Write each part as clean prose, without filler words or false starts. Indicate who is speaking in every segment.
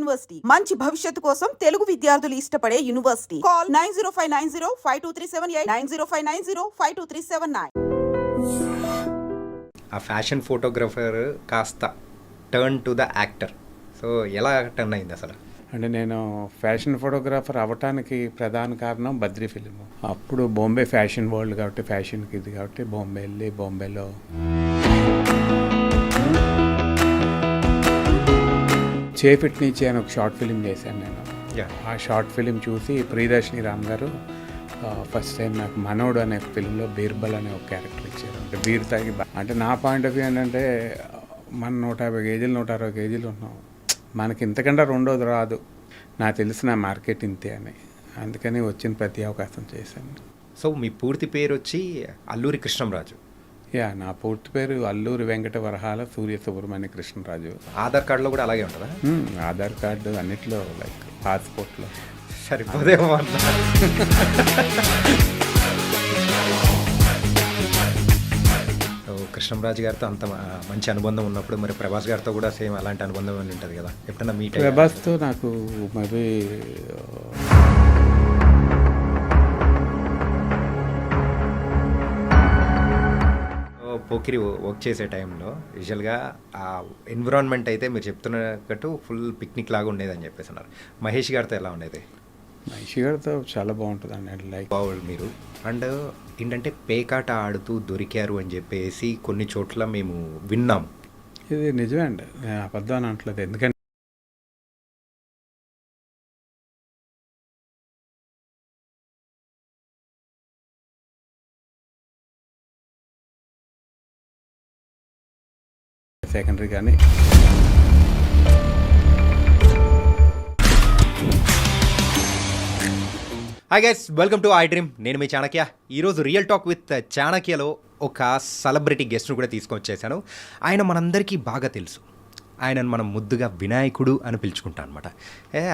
Speaker 1: University మంచి భవిష్యత్తు కోసం తెలుగు విద్యార్థులు ఇష్టపడే యూనివర్సిటీ. కాల్ 9059052378 9059052379.
Speaker 2: ఆ ఫ్యాషన్ ఫోటోగ్రఫర్ కాస్త turn to the actor. So ఎలా టర్న్ అయింది అసలు?
Speaker 3: అంటే నేను ఫ్యాషన్ ఫోటోగ్రాఫర్ అవ్వటానికి ప్రధాన కారణం బద్రీ ఫిలిం. అప్పుడు బాంబే ఫ్యాషన్ వరల్డ్ కాబట్టి ఫ్యాషన్కి ఇది కాబట్టి బాంబే వెళ్ళి బాంబేలో చేపిట్ నుంచి అని ఒక షార్ట్ ఫిలిం చేశాను నేను. ఆ షార్ట్ ఫిలిం చూసి ప్రియదర్శిని రామ్ గారు ఫస్ట్ టైం నాకు మనోడు అనే ఫిలింలో బీర్బల్ అనే ఒక క్యారెక్టర్ ఇచ్చారు. అంటే బీర్ తాగి అంటే నా పాయింట్ ఆఫ్ వ్యూ ఏంటంటే మన 150 కేజీలు 160 కేజీలు ఉన్నాం, మనకి ఇంతకంటే రెండోది రాదు. నాకు తెలిసిన మార్కెట్ ఇంతే అని, అందుకని వచ్చిన ప్రతి అవకాశం చేశాను.
Speaker 2: సో మీ పూర్తి పేరు వచ్చి అల్లూరి కృష్ణంరాజు?
Speaker 3: నా పూర్తి పేరు అల్లూరి వెంకట వరహాల సూర్య సుబ్రహ్మణ్య కృష్ణరాజు.
Speaker 2: ఆధార్ కార్డులో కూడా అలాగే ఉంటుందా?
Speaker 3: ఆధార్ కార్డు అన్నిట్లో, లైక్ పాస్పోర్ట్లో
Speaker 2: సరిపోదేమో. కృష్ణంరాజు గారితో అంత మంచి అనుబంధం ఉన్నప్పుడు మరి ప్రభాస్ గారితో కూడా సేమ్ అలాంటి అనుబంధం అని ఉంటుంది కదా? ఎప్పుడన్నా మీట్?
Speaker 3: ప్రభాస్తో నాకు మరి
Speaker 2: పోకిరి వర్క్ చేసే టైంలో యూజువల్గా ఆ ఎన్విరాన్మెంట్ అయితే మీరు చెప్తున్నట్టు ఫుల్ పిక్నిక్ లాగా ఉండేదని చెప్పేసి అన్నారు. మహేష్ గారితో ఎలా ఉండేది?
Speaker 3: మహేష్ గారితో చాలా బాగుంటుంది అండి. లైక్
Speaker 2: బాగుంది మీరు. అండ్ ఏంటంటే పేకాట ఆడుతూ దొరికారు అని చెప్పేసి కొన్ని చోట్ల మేము విన్నాము.
Speaker 3: ఇది నిజమే అండి, నేను అబద్ధం అని అంటలేదు. ఎందుకంటే సెకండరీ కానీ
Speaker 2: hi guys, welcome to I dream. నేను మీ చాణక్య. ఈరోజు రియల్ టాక్ విత్ చాణక్యలో ఒక సెలబ్రిటీ గెస్ట్ను కూడా తీసుకొని వచ్చేసాను. ఆయన మనందరికీ బాగా తెలుసు. ఆయనను మనం ముద్దుగా వినాయకుడు అని పిలుచుకుంటాం అనమాట.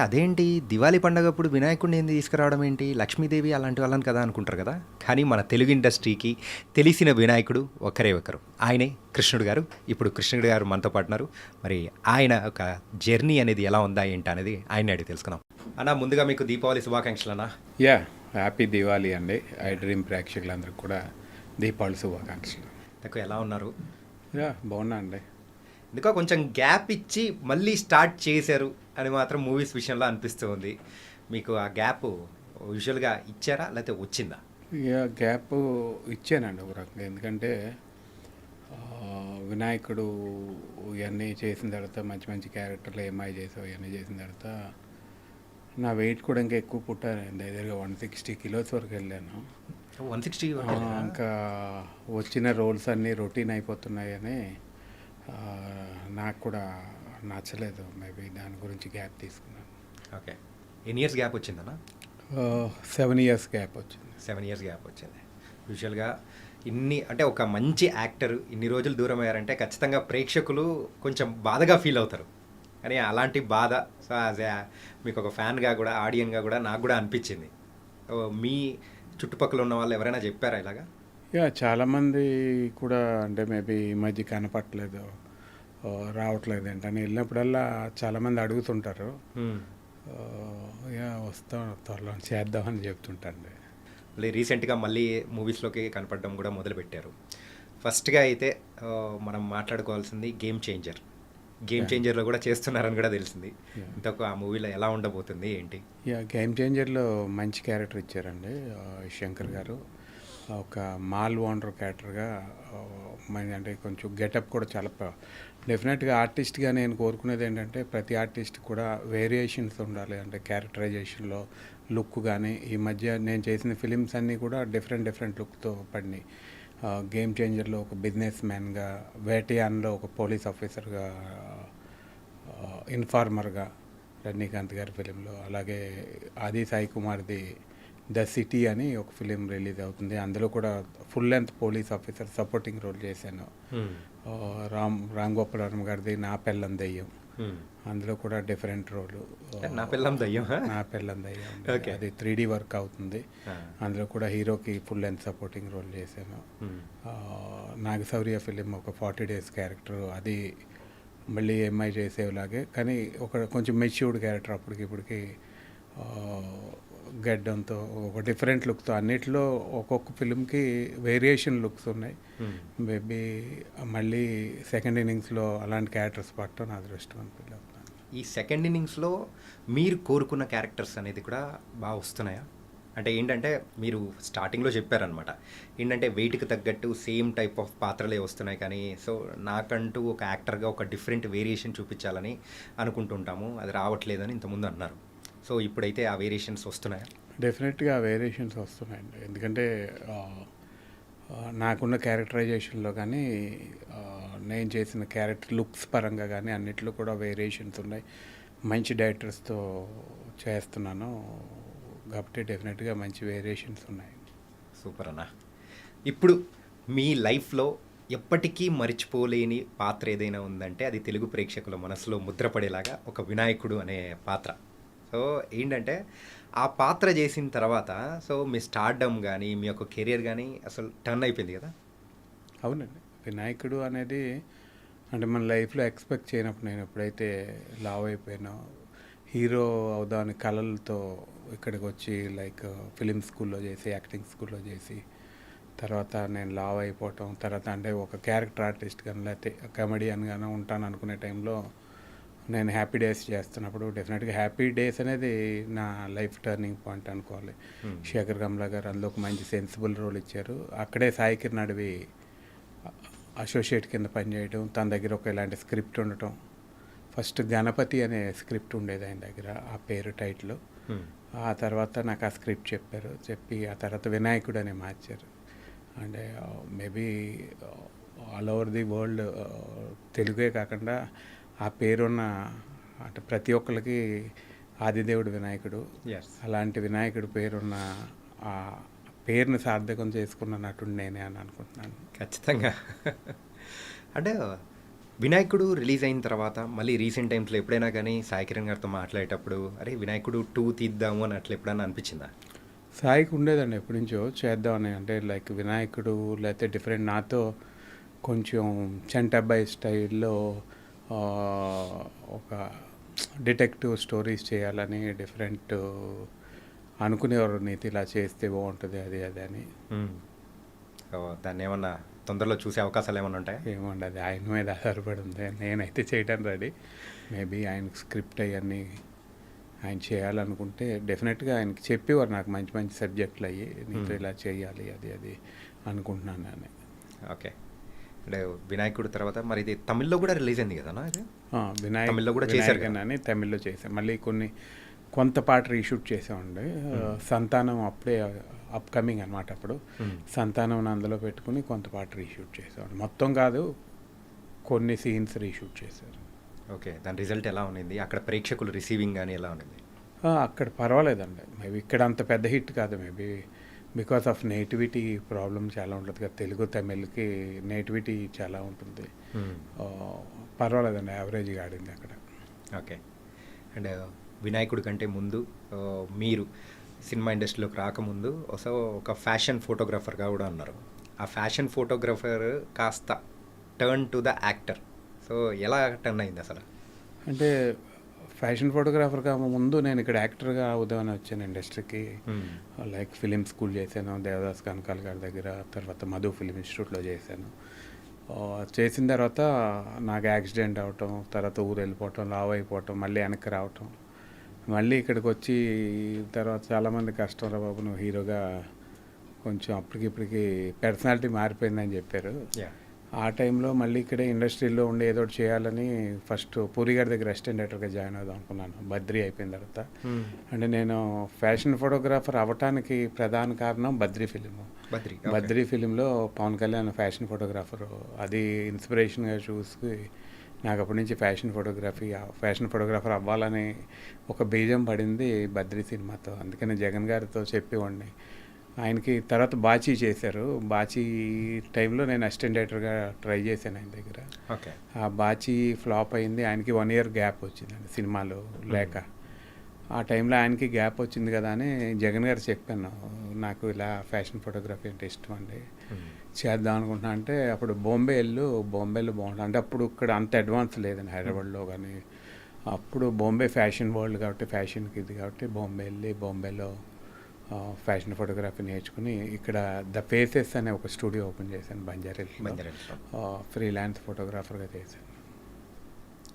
Speaker 2: అదేంటి దివాళీ పండగప్పుడు వినాయకుడిని ఏంది తీసుకురావడం ఏంటి, లక్ష్మీదేవి అలాంటి వాళ్ళని కదా అనుకుంటారు కదా. కానీ మన తెలుగు ఇండస్ట్రీకి తెలిసిన వినాయకుడు ఒకరే ఒకరు, ఆయనే కృష్ణుడు గారు. ఇప్పుడు కృష్ణుడు గారు మనతో పాటున్నారు. మరి ఆయన ఒక జర్నీ అనేది ఎలా ఉందా ఏంటి అనేది ఆయన అడిగి తెలుసుకుందాం. అన్న, ముందుగా మీకు దీపావళి శుభాకాంక్షలు అన్న.
Speaker 3: హ్యాపీ దీవాళీ అండి. ఐ డ్రీమ్ ప్రేక్షకులందరికీ కూడా దీపావళి శుభాకాంక్షలు.
Speaker 2: నాకు ఎలా ఉన్నారు?
Speaker 3: బాగున్నా అండి.
Speaker 2: ఎందుకో కొంచెం గ్యాప్ ఇచ్చి మళ్ళీ స్టార్ట్ చేశారు అని మాత్రం మూవీస్ విషయంలో అనిపిస్తూ ఉంది. మీకు ఆ గ్యాప్ యూజువల్గా ఇచ్చారా లేకపోతే వచ్చిందా?
Speaker 3: గ్యాప్ ఇచ్చానండి ఒక రకంగా. ఎందుకంటే వినాయకుడు ఇవన్నీ చేసిన తర్వాత మంచి మంచి క్యారెక్టర్లు ఏమై చేసావు ఇవన్నీ చేసిన తర్వాత నా వెయిట్ కూడా ఇంకా ఎక్కువ పుట్టాను. దగ్గరగా 160 కిలోస్ వరకు వెళ్ళాను.
Speaker 2: 160?
Speaker 3: ఇంకా వచ్చిన రోల్స్ అన్నీ రొటీన్ అయిపోతున్నాయని నాకు కూడా నచ్చలేదు. మేబీ దాని గురించి గ్యాప్ తీసుకున్నాను.
Speaker 2: ఓకే. ఎన్ని ఇయర్స్ గ్యాప్ వచ్చిందన్నా?
Speaker 3: 7 ఇయర్స్ గ్యాప్ వచ్చింది.
Speaker 2: 7 ఇయర్స్ గ్యాప్ వచ్చింది. యూజువల్గా ఇన్ని అంటే ఒక మంచి యాక్టర్ ఇన్ని రోజులు దూరం అయ్యారంటే ఖచ్చితంగా ప్రేక్షకులు కొంచెం బాధగా ఫీల్ అవుతారు. కానీ అలాంటి బాధ సో యాజ్ మీకు ఒక ఫ్యాన్గా కూడా ఆడియన్గా కూడా నాకు కూడా అనిపించింది. మీ చుట్టుపక్కల ఉన్న వాళ్ళు ఎవరైనా చెప్పారా ఇలాగా?
Speaker 3: చాలామంది కూడా అంటే మేబీ ఈ మధ్య కనపట్లేదు, రావట్లేదు ఏంటని వెళ్ళినప్పుడల్లా చాలామంది అడుగుతుంటారు. వస్తాం త్వరలో చేద్దామని చెప్తుంటాండి.
Speaker 2: మళ్ళీ రీసెంట్గా మళ్ళీ మూవీస్లోకి కనపడడం కూడా మొదలుపెట్టారు. ఫస్ట్గా అయితే మనం మాట్లాడుకోవాల్సింది గేమ్ చేంజర్లో కూడా చేస్తున్నారని కూడా తెలిసింది. ఇంతకు ఆ మూవీలో ఎలా ఉండబోతుంది ఏంటి?
Speaker 3: గేమ్ చేంజర్లో మంచి క్యారెక్టర్ ఇచ్చారండి శంకర్ గారు. ఒక మాల్ ఓనర్ క్యారెక్టర్గా అంటే కొంచెం గెటప్ కూడా చాలా డెఫినెట్గా ఆర్టిస్ట్గా నేను కోరుకునేది ఏంటంటే ప్రతి ఆర్టిస్ట్ కూడా వేరియేషన్స్ ఉండాలి. అంటే క్యారెక్టరైజేషన్లో లుక్ కానీ ఈ మధ్య నేను చేసిన ఫిలిమ్స్ అన్నీ కూడా డిఫరెంట్ లుక్తో పడినాయి. గేమ్ చేంజర్లో ఒక బిజినెస్ మ్యాన్గా, వేటయాన్లో ఒక పోలీస్ ఆఫీసర్గా, ఇన్ఫార్మర్గా రజనీకాంత్ గారి ఫిలింలో, అలాగే ఆది సాయి కుమార్ది ద సిటీ అని ఒక ఫిలిం రిలీజ్ అవుతుంది. అందులో కూడా full length police officer supporting role చేశాను. రామ్ గోపాల్ గారిది నా పెళ్ళం దయ్యం, అందులో కూడా డిఫరెంట్ రోలు.
Speaker 2: నా పెళ్ళం దయ్యం
Speaker 3: అది 3D వర్క్ అవుతుంది. అందులో కూడా హీరోకి ఫుల్ లెంత్ సపోర్టింగ్ రోల్ చేశాను. నాగశౌర్య ఫిలిం ఒక 40 డేస్ క్యారెక్టర్, అది మళ్ళీ ఎంఐ చేసేలాగే, కానీ ఒక కొంచెం మెచ్యూర్డ్ క్యారెక్టర్ అప్పటికి ఇప్పటికి గడ్డంతో ఒక డిఫరెంట్ లుక్తో అన్నిట్లో ఒక్కొక్క ఫిల్మ్కి వేరియేషన్ లుక్స్ ఉన్నాయి. మేబీ మళ్ళీ సెకండ్ ఇన్నింగ్స్లో అలాంటి క్యారెక్టర్స్ పట్టడం నా అదృష్టం అని ఫీల్ అవుతున్నాను.
Speaker 2: ఈ సెకండ్ ఇన్నింగ్స్లో మీరు కోరుకున్న క్యారెక్టర్స్ అనేది కూడా బాగా వస్తున్నాయా? అంటే ఏంటంటే మీరు స్టార్టింగ్లో చెప్పారనమాట, ఏంటంటే వెయిట్కి తగ్గట్టు సేమ్ టైప్ ఆఫ్ పాత్రలే వస్తున్నాయి, కానీ సో నాకంటూ ఒక యాక్టర్గా ఒక డిఫరెంట్ వేరియేషన్ చూపించాలని అనుకుంటుంటాము, అది రావట్లేదని ఇంతకుముందు అన్నారు. సో ఇప్పుడైతే ఆ వేరియేషన్స్ వస్తున్నాయా?
Speaker 3: డెఫినెట్గా వేరియేషన్స్ వస్తున్నాయండి. ఎందుకంటే నాకున్న క్యారెక్టరైజేషన్లో కానీ నేను చేసిన క్యారెక్టర్ లుక్స్ పరంగా కానీ అన్నిట్లో కూడా వేరియేషన్స్ ఉన్నాయి. మంచి డైరెక్టర్స్తో చేస్తున్నాను కాబట్టి డెఫినెట్గా మంచి వేరియేషన్స్ ఉన్నాయి.
Speaker 2: సూపర్ అన్న. ఇప్పుడు మీ లైఫ్లో ఎప్పటికీ మర్చిపోలేని పాత్ర ఏదైనా ఉందంటే అది తెలుగు ప్రేక్షకుల మనసులో ముద్రపడేలాగా ఒక వినాయకుడు అనే పాత్ర. సో ఏంటంటే ఆ పాత్ర చేసిన తర్వాత సో మీ స్టార్డమ్ కానీ మీ యొక్క కెరియర్ కానీ అసలు టర్న్ అయిపోయింది కదా?
Speaker 3: అవునండి, వినాయకుడు అనేది అంటే మన లైఫ్లో ఎక్స్పెక్ట్ చేయనప్పుడు నేను ఎప్పుడైతే లావ్ అయిపోయానో, హీరో అవుదామని కళలతో ఇక్కడికి వచ్చి లైక్ ఫిలిం స్కూల్లో చేసి యాక్టింగ్ స్కూల్లో చేసి తర్వాత నేను లావ్ అయిపోవటం, తర్వాత అంటే ఒక క్యారెక్టర్ ఆర్టిస్ట్ కానీ లేకపోతే కమెడియన్ కానీ ఉంటాను అనుకునే టైంలో నేను హ్యాపీ డేస్ చేస్తున్నప్పుడు డెఫినెట్గా హ్యాపీ డేస్ అనేది నా లైఫ్ టర్నింగ్ పాయింట్ అనుకోవాలి. శేఖర్ కమ్లా గారు అందులో ఒక మంచి సెన్సిబుల్ రోల్ ఇచ్చారు. అక్కడే సాయి కిరణ్ అడవి అసోసియేట్ కింద పనిచేయడం, తన దగ్గర ఒక ఇలాంటి స్క్రిప్ట్ ఉండటం. ఫస్ట్ గణపతి అనే స్క్రిప్ట్ ఉండేది ఆయన దగ్గర, ఆ పేరు టైటిల్. ఆ తర్వాత నాకు ఆ స్క్రిప్ట్ చెప్పి ఆ తర్వాత వినాయకుడు అని మార్చారు. అంటే maybe all over the world తెలుగే కాకుండా ఆ పేరున్న అంటే ప్రతి ఒక్కరికి ఆదిదేవుడు వినాయకుడు. అలాంటి వినాయకుడు పేరున్న ఆ పేరుని సార్థకం చేసుకున్న నటుడు నేనే అని అనుకుంటున్నాను.
Speaker 2: ఖచ్చితంగా. అంటే వినాయకుడు రిలీజ్ అయిన తర్వాత మళ్ళీ రీసెంట్ టైమ్స్లో ఎప్పుడైనా కానీ సాయి కిరణ్ గారితో మాట్లాడేటప్పుడు అరే వినాయకుడు 2 తీద్దాము అని అట్లా ఎప్పుడైనా అనిపించిందా?
Speaker 3: సాయికి ఉండేదండి ఎప్పటి నుంచో చేద్దామని, అంటే లైక్ వినాయకుడు లేకపోతే డిఫరెంట్ నాతో కొంచెం చంటబ్బాయి స్టైల్లో ఒక డిటెక్టివ్ స్టోరీస్ చేయాలని డిఫరెంట్ అనుకునేవారు. నీతి ఇలా చేస్తే బాగుంటుంది అది అని.
Speaker 2: దాన్ని ఏమన్నా తొందరలో చూసే అవకాశాలు ఏమైనా ఉంటాయా?
Speaker 3: ఏమండి, అది ఆయన మీద ఆధారపడి ఉంది. నేనైతే చేయడానికి రెడీ. మేబీ ఆయనకు స్క్రిప్ట్ అవన్నీ ఆయన చేయాలనుకుంటే డెఫినెట్గా ఆయనకి చెప్పేవారు నాకు మంచి మంచి సబ్జెక్టులు అయ్యి నీతో ఇలా చేయాలి అది అనుకుంటున్నాను నేను.
Speaker 2: ఓకే. అంటే వినాయకుడు తర్వాత మరి ఇది తమిళ్లో కూడా రిలీజ్ అయింది కదా?
Speaker 3: తమిళ్లో కూడా చేశారు కానీ తమిళ్లో చేశాను. మళ్ళీ కొంత పాట రీషూట్ చేసామండి. సంతానం అప్పుడే అప్కమింగ్ అనమాట. అప్పుడు సంతానం అందులో పెట్టుకుని కొంత పాట రీషూట్ చేసామండి. మొత్తం కాదు, కొన్ని సీన్స్ రీషూట్ చేశారు.
Speaker 2: ఓకే. దాని రిజల్ట్ ఎలా ఉంది? అక్కడ ప్రేక్షకులు రిసీవింగ్ కానీ ఎలా ఉంది?
Speaker 3: అక్కడ పర్వాలేదండి. మేబీ ఇక్కడ అంత పెద్ద హిట్ కాదు. Maybe because of nativity problem చాలా ఉంటుంది కదా, తెలుగు తమిళ్కి నేటివిటీ చాలా ఉంటుంది. పర్వాలేదండి, యావరేజ్గా ఆడింది అక్కడ.
Speaker 2: ఓకే. అండ్ వినాయకుడి కంటే ముందు మీరు సినిమా ఇండస్ట్రీలోకి రాకముందు ఒక ఫ్యాషన్ ఫోటోగ్రాఫర్గా కూడా ఉన్నారు. ఆ ఫ్యాషన్ ఫోటోగ్రాఫర్ కాస్త turn to the actor. So ఎలా టర్న్ అయింది అసలు?
Speaker 3: అంటే ఫ్యాషన్ ఫోటోగ్రాఫర్గా ముందు నేను ఇక్కడ యాక్టర్గా అవుదామని వచ్చాను ఇండస్ట్రీకి. లైక్ ఫిలిం స్కూల్ చేశాను దేవదాస్ కనకాల్ గారి దగ్గర, తర్వాత మధు ఫిలిం ఇన్స్టిట్యూట్లో చేశాను. చేసిన తర్వాత నాకు యాక్సిడెంట్ అవటం, తర్వాత ఊరు వెళ్ళిపోవటం, లావ్ అయిపోవటం, మళ్ళీ వెనక్కి రావటం, మళ్ళీ ఇక్కడికి వచ్చి తర్వాత చాలామంది కష్టం రా బాబు నువ్వు హీరోగా కొంచెం అప్పటికిప్పటికి పర్సనాలిటీ మారిపోయిందని చెప్పారు. ఆ టైంలో మళ్ళీ ఇక్కడే ఇండస్ట్రీలో ఉండి ఏదో ఒకటి చేయాలని ఫస్ట్ పూరి గారి దగ్గర అసిస్టెంట్ డైరెక్టర్గా జాయిన్ అవుదాం అనుకున్నాను బద్రీ అయిపోయిన తర్వాత. అంటే నేను ఫ్యాషన్ ఫోటోగ్రాఫర్ అవ్వటానికి ప్రధాన కారణం బద్రీ ఫిలిము. బద్రీ ఫిలింలో పవన్ కళ్యాణ్ ఫ్యాషన్ ఫోటోగ్రాఫరు, అది ఇన్స్పిరేషన్గా చూసి నాకు అప్పటి నుంచి ఫ్యాషన్ ఫోటోగ్రాఫర్ అవ్వాలని ఒక బీజం పడింది బద్రీ సినిమాతో. అందుకని జగన్ గారితో చెప్పేవాడిని. ఆయనకి తర్వాత బాచీ చేశారు. బాచీ టైంలో నేను అసిస్టెంట్ డైరెక్టర్గా ట్రై చేశాను ఆయన దగ్గర. ఆ బాచీ ఫ్లాప్ అయింది. ఆయనకి 1 year గ్యాప్ వచ్చిందండి సినిమాలో లేక. ఆ టైంలో ఆయనకి గ్యాప్ వచ్చింది కదా అని జగన్ గారు చెప్పాను, నాకు ఇలా ఫ్యాషన్ ఫోటోగ్రఫీ అంటే ఇష్టం అండి, చేద్దాం అనుకుంటున్నా అంటే అప్పుడు బాంబేలో బాగుంటుంది అంటే అప్పుడు ఇక్కడ అంత అడ్వాన్స్ లేదండి హైదరాబాద్లో కానీ, అప్పుడు బాంబే ఫ్యాషన్ వరల్డ్ కాబట్టి ఫ్యాషన్కి ఇది కాబట్టి బాంబేలో ఫ్యాషన్ ఫోటోగ్రఫీ నేర్చుకుని ఇక్కడ ద ఫేసెస్ అనే ఒక స్టూడియో ఓపెన్ చేశాను బంజారాహిల్స్లో. ఫ్రీలాన్స్ ఫోటోగ్రాఫర్గా చేశాను.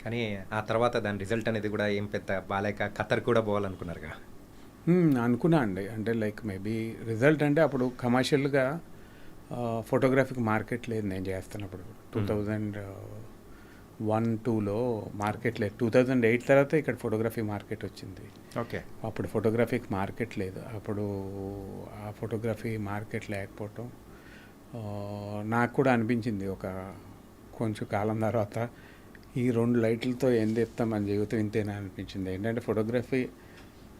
Speaker 2: కానీ ఆ తర్వాత దాని రిజల్ట్ అనేది కూడా ఏం పెద్ద బాలేక ఖతర్ కూడా పోవాలనుకున్నారుగా?
Speaker 3: అనుకున్నా అండి, అంటే లైక్ మేబీ రిజల్ట్ అంటే అప్పుడు కమర్షియల్గా ఫోటోగ్రఫీకి మార్కెట్ లేదు నేను చేస్తున్నప్పుడు. 2001-2లో మార్కెట్ లేదు. 2008 తర్వాత ఇక్కడ ఫోటోగ్రఫీ మార్కెట్ వచ్చింది.
Speaker 2: ఓకే.
Speaker 3: అప్పుడు ఫోటోగ్రఫీకి మార్కెట్ లేదు. అప్పుడు ఆ ఫోటోగ్రఫీ మార్కెట్ లేకపోవటం నాకు కూడా అనిపించింది ఒక కొంచెం కాలం తర్వాత, ఈ 2 లైట్లతో ఏం తెస్తాం మన జీవితం ఇంతేనా అనిపించింది. ఏంటంటే photography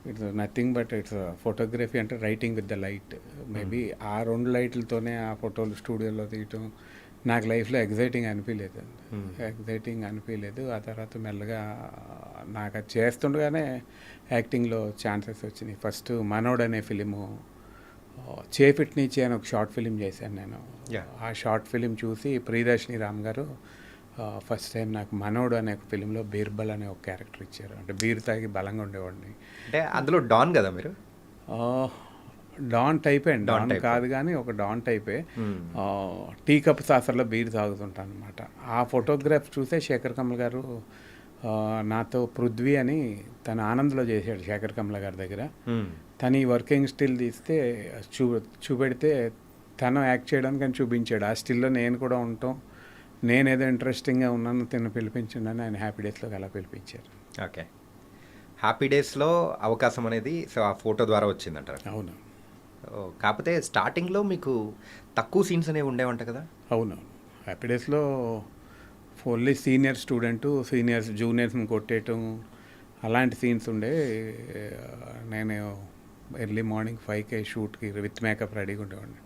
Speaker 3: it's nothing but it's photography అంటే writing with the light. Maybe ఆ 2 లైట్లతోనే ఆ ఫోటోలు స్టూడియోలో తీయటం నాకు లైఫ్లో ఎగ్జైటింగ్ అనిపించలేదు. ఆ తర్వాత మెల్లగా నాకు అది చేస్తుండగానే యాక్టింగ్లో ఛాన్సెస్ వచ్చినాయి. ఫస్ట్ మనోడ్ అనే ఫిలిము చేఫిట్ నీచి అని ఒక షార్ట్ ఫిలిం చేశాను నేను. ఆ షార్ట్ ఫిలిం చూసి ప్రియదర్శిని రామ్ గారు ఫస్ట్ టైం నాకు మనోడు అనే ఒక ఫిలింలో బీర్బల్ అనే ఒక క్యారెక్టర్ ఇచ్చారు. అంటే బీర్ తాగి బలంగా ఉండేవాడిని.
Speaker 2: అంటే అందులో డాన్ కదా మీరు?
Speaker 3: డాన్ టైపే అండి, డాన్ కాదు కానీ ఒక డాన్ టైపే. టీ కప్ సాసర్లో బీర్ తాగుతుంటాను అనమాట. ఆ ఫోటోగ్రాఫ్ చూసే శేఖర్ కమల్ గారు నాతో పృథ్వీ అని తన ఆనంద్లో చేశాడు శేఖర్ కమల్ గారి దగ్గర. తను ఈ వర్కింగ్ స్టిల్ తీస్తే చూపెడితే తను యాక్ట్ చేయడానికి అని చూపించాడు. ఆ స్టిల్లో నేను కూడా ఉంటాం, నేనేదో ఇంట్రెస్టింగ్గా ఉన్నాను, తిను పిలిపించండి అని ఆయన హ్యాపీ డేస్లోకి అలా పిలిపించారు.
Speaker 2: ఓకే. హ్యాపీ డేస్లో అవకాశం అనేది సో ఆ ఫోటో ద్వారా వచ్చిందంటారు?
Speaker 3: అవును.
Speaker 2: కాకపోతే స్టార్టింగ్లో మీకు తక్కువ సీన్స్ అనేవి ఉండేవంట కదా?
Speaker 3: అవునవును. హ్యాపీ డేస్లో ఓన్లీ సీనియర్ స్టూడెంట్, జూనియర్స్ని కొట్టేయటం అలాంటి సీన్స్ ఉండే. నేను ఎర్లీ మార్నింగ్ 5కే షూట్కి విత్ మేకప్ రెడీగా ఉండేవాడిని.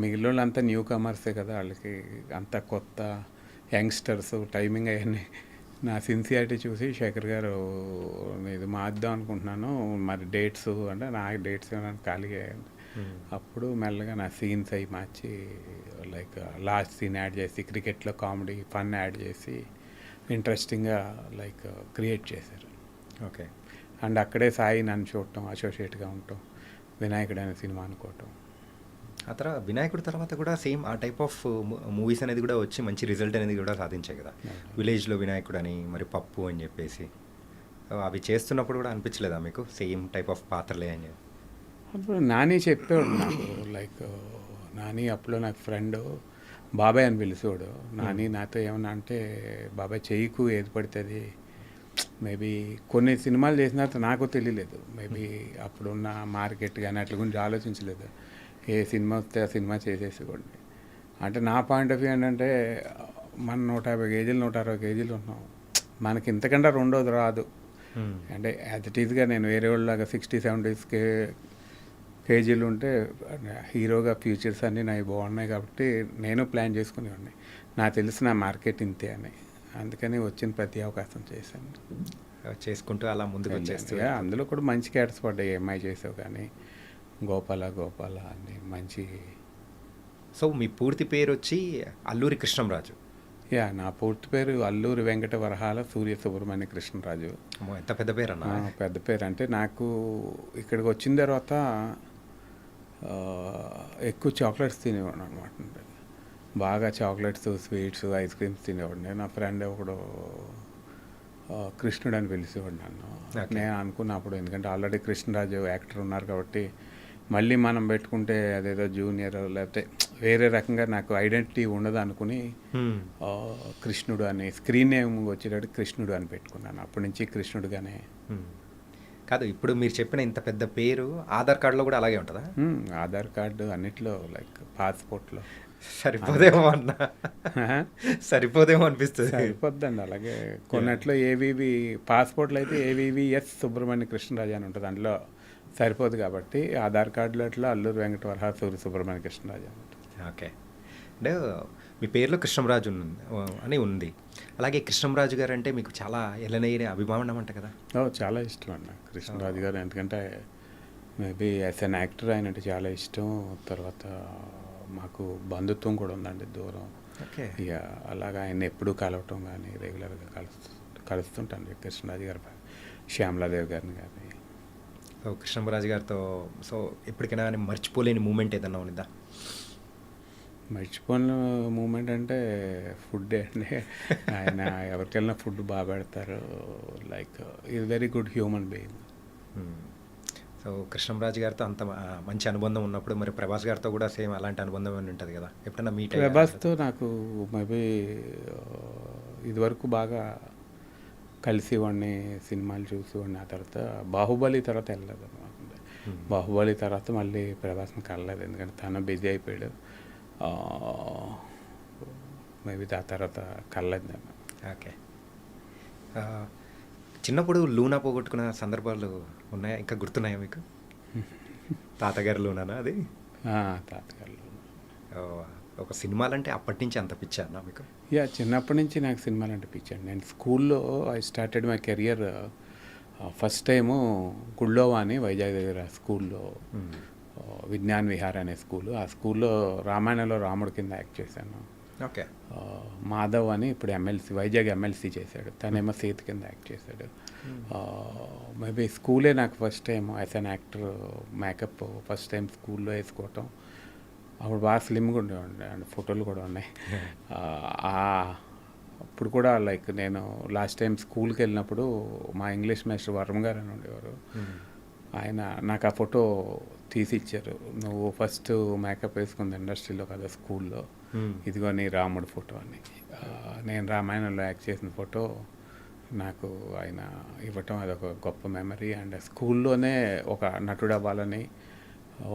Speaker 3: మిగిలిన వాళ్ళు అంతా న్యూ కమర్సే కదా, వాళ్ళకి అంత కొత్త యంగ్స్టర్స్ టైమింగ్ అవన్నీ. నా సిన్సియారిటీ చూసి శేఖర్ గారు ఇది మార్చుదాం అనుకుంటున్నాను మరి డేట్స్ అంటే నాకు డేట్స్ ఏమైనా ఖాళీగా అయ్యాను. అప్పుడు మెల్లగా నా సీన్స్ అవి మార్చి లైక్ లాస్ట్ సీన్ యాడ్ చేసి క్రికెట్లో కామెడీ ఫన్ యాడ్ చేసి ఇంట్రెస్టింగ్గా లైక్ క్రియేట్ చేశారు.
Speaker 2: ఓకే.
Speaker 3: అండ్ అక్కడే సాయి నన్ను చూడటం, అసోసియేట్గా ఉండటం, వినాయకుడు అనే సినిమా అనుకోవటం.
Speaker 2: ఆ తర్వాత వినాయకుడి తర్వాత కూడా సేమ్ ఆ టైప్ ఆఫ్ మూవీస్ అనేది కూడా వచ్చి మంచి రిజల్ట్ అనేది కూడా సాధించాయి కదా. విలేజ్లో వినాయకుడు అని, మరి పప్పు అని చెప్పేసి అవి చేస్తున్నప్పుడు కూడా అనిపించలేదా మీకు సేమ్ టైప్ ఆఫ్ పాత్రలే అని?
Speaker 3: అప్పుడు నాని చెప్పేవాడు నాకు, లైక్ నాని అప్పుడు నాకు ఫ్రెండ్ బాబాయ్ అని పిలిచేవాడు. నాని నాతో ఏమన్నా అంటే బాబాయ్ చేయకు ఏది పడుతుంది, మేబీ కొన్ని సినిమాలు చేసిన తర్వాత నాకు తెలియలేదు, మేబీ అప్పుడున్న మార్కెట్ కానీ అట్ల గురించి ఆలోచించలేదు. ఏ సినిమా వస్తే ఆ సినిమా చేసేసుకోండి అంటే నా పాయింట్ ఆఫ్ వ్యూ ఏంటంటే మనం 150 కేజీలు 160 కేజీలు ఉన్నాం, మనకి ఇంతకంటే రెండోది రాదు. అంటే యాజ్ ఇట్ ఈజ్గా నేను వేరే వాళ్ళలాగా 60-70 కేజీలు ఉంటే హీరోగా ఫ్యూచర్స్ అన్నీ నాకు బాగున్నాయి కాబట్టి నేను ప్లాన్ చేసుకునేవాడిని. నాకు తెలిసిన మార్కెట్ ఇంతే అని, అందుకని వచ్చిన ప్రతి అవకాశం చేశాను,
Speaker 2: చేసుకుంటూ అలా ముందుకు వచ్చేస్తే.
Speaker 3: అందులో కూడా మంచి క్యారెక్టర్స్ పడ్డాయి. ఎంఐ చేసావు కానీ గోపాల అని మంచి.
Speaker 2: సో మీ పూర్తి పేరు వచ్చి అల్లూరి కృష్ణంరాజు?
Speaker 3: నా పూర్తి పేరు అల్లూరి వెంకట వరహాల సూర్య సుబ్రహ్మణ్య కృష్ణరాజు.
Speaker 2: ఎంత పెద్ద పేరు అన్న?
Speaker 3: పెద్ద పేరు. అంటే నాకు ఇక్కడికి వచ్చిన తర్వాత ఎక్కువ చాక్లెట్స్ తినేవాడు అనమాట. బాగా చాక్లెట్స్, స్వీట్స్, ఐస్ క్రీమ్స్ తినేవాడిని. నా ఫ్రెండ్ ఒకడు కృష్ణుడు అని పిలిచేవాడు నన్ను. నేను అనుకున్నప్పుడు ఎందుకంటే ఆల్రెడీ కృష్ణరాజు యాక్టర్ ఉన్నారు కాబట్టి మళ్ళీ మనం పెట్టుకుంటే అదేదో జూనియర్ లేకపోతే వేరే రకంగా నాకు ఐడెంటిటీ ఉండదు అనుకుని కృష్ణుడు అని స్క్రీన్ నేమ్ వచ్చేటప్పుడు కృష్ణుడు అని పెట్టుకున్నాను. అప్పటి నుంచి కృష్ణుడుగానే.
Speaker 2: కాదు, ఇప్పుడు మీరు చెప్పిన ఇంత పెద్ద పేరు ఆధార్ కార్డులో కూడా అలాగే ఉంటుందా?
Speaker 3: ఆధార్ కార్డు అన్నిట్లో, లైక్ పాస్పోర్ట్లో.
Speaker 2: సరిపోదేమో అన్న, సరిపోదేమో అనిపిస్తుంది.
Speaker 3: సరిపోద్దండి. అలాగే కొన్నట్లో ఏవివి పాస్పోర్ట్లో అయితే ఏవివిఎస్ సుబ్రహ్మణ్య కృష్ణరాజు అని ఉంటుంది, అందులో సరిపోదు కాబట్టి ఆధార్ కార్డులో అట్లా అల్లూరు వెంకట వరహాల సూర్య సుబ్రహ్మణ్య కృష్ణరాజు అని ఉంటుంది.
Speaker 2: ఓకే. అంటే మీ పేరులో కృష్ణంరాజు అని ఉంది. అలాగే కృష్ణంరాజు గారు అంటే మీకు చాలా ఎలనైన అభిమానం అంట కదా?
Speaker 3: చాలా ఇష్టం అన్న కృష్ణరాజు గారు. ఎందుకంటే మేబీ యాజ్ అన్ యాక్టర్ ఆయన అంటే చాలా ఇష్టం. తర్వాత మాకు బంధుత్వం కూడా ఉందండి దూరం.
Speaker 2: ఓకే.
Speaker 3: ఇక అలాగా ఆయన ఎప్పుడూ కలవటం కానీ రెగ్యులర్గా కలుస్తుంటాను కృష్ణరాజు గారు, శ్యామలాదేవి గారిని కానీ.
Speaker 2: సో కృష్ణంరాజు గారితో సో ఎప్పటికైనా కానీ మర్చిపోలేని మూమెంట్ ఏదన్నా ఉందా?
Speaker 3: మర్చిపోయిన మూమెంట్ అంటే ఫుడ్డే అండి. ఆయన ఎవరికెళ్ళినా ఫుడ్ బాగా పెడతారు. Like is very good human being.
Speaker 2: So Krishnam Raju గారితో అంత మంచి అనుబంధం ఉన్నప్పుడు మరి ప్రభాస్ గారితో కూడా సేమ్ అలాంటి అనుబంధం అని ఉంటుంది కదా? ఎప్పుడైనా మీట్
Speaker 3: ప్రభాస్తో నాకు మేబీ ఇదివరకు బాగా కలిసేవాడిని, సినిమాలు చూసేవాడిని. ఆ తర్వాత బాహుబలి తర్వాత వెళ్ళలేదు అనమాట. బాహుబలి తర్వాత మళ్ళీ ప్రభాస్ని కలలేదు, ఎందుకంటే తను బిజీ అయిపోయాడు. మేబీ ఆ తర్వాత కలలేదు.
Speaker 2: ఓకే. చిన్నప్పుడు లూనా పోగొట్టుకున్న సందర్భాలు ఉన్నాయా? ఇంకా గుర్తున్నాయా మీకు? తాతగారు లూనానా అది?
Speaker 3: తాతగారు
Speaker 2: ఒక సినిమాలంటే అప్పటి నుంచి అంత పిచ్చా అన్న మీకు?
Speaker 3: చిన్నప్పటి నుంచి నాకు సినిమాలు అంటే పిచ్చాను. నేను స్కూల్లో I started my career first time గుళ్ళోవా అని వైజాగ్ దగ్గర స్కూల్లో, విజ్ఞాన్ విహార్ అనే స్కూలు. ఆ స్కూల్లో రామాయణంలో రాముడి కింద యాక్ట్ చేశాను.
Speaker 2: ఓకే.
Speaker 3: మాధవ్ అని ఇప్పుడు ఎమ్మెల్సీ, వైజాగ్ ఎమ్మెల్సీ చేశాడు, తనేమో సీత కింద యాక్ట్ చేశాడు. మేబీ స్కూలే నాకు first time as an actor makeup first time స్కూల్లో వేసుకోవటం. అప్పుడు బాగా స్లిమ్గా ఉండేవాడి అండ్ ఫోటోలు కూడా ఉన్నాయి. అప్పుడు కూడా లైక్ నేను లాస్ట్ టైం స్కూల్కి వెళ్ళినప్పుడు మా ఇంగ్లీష్ మాస్టర్ వర్మ గారు అని ఉండేవారు. ఆయన నాకు ఆ ఫోటో తీసి ఇచ్చారు. నువ్వు ఫస్ట్ మేకప్ వేసుకుంది ఇండస్ట్రీలో కదా స్కూల్లో, ఇదిగో నీ రాముడు ఫోటో అని. నేను రామాయణంలో యాక్ట్ చేసిన ఫోటో నాకు ఆయన ఇవ్వటం అదొక గొప్ప మెమరీ. అండ్ స్కూల్లోనే ఒక నటుడు అవ్వాలని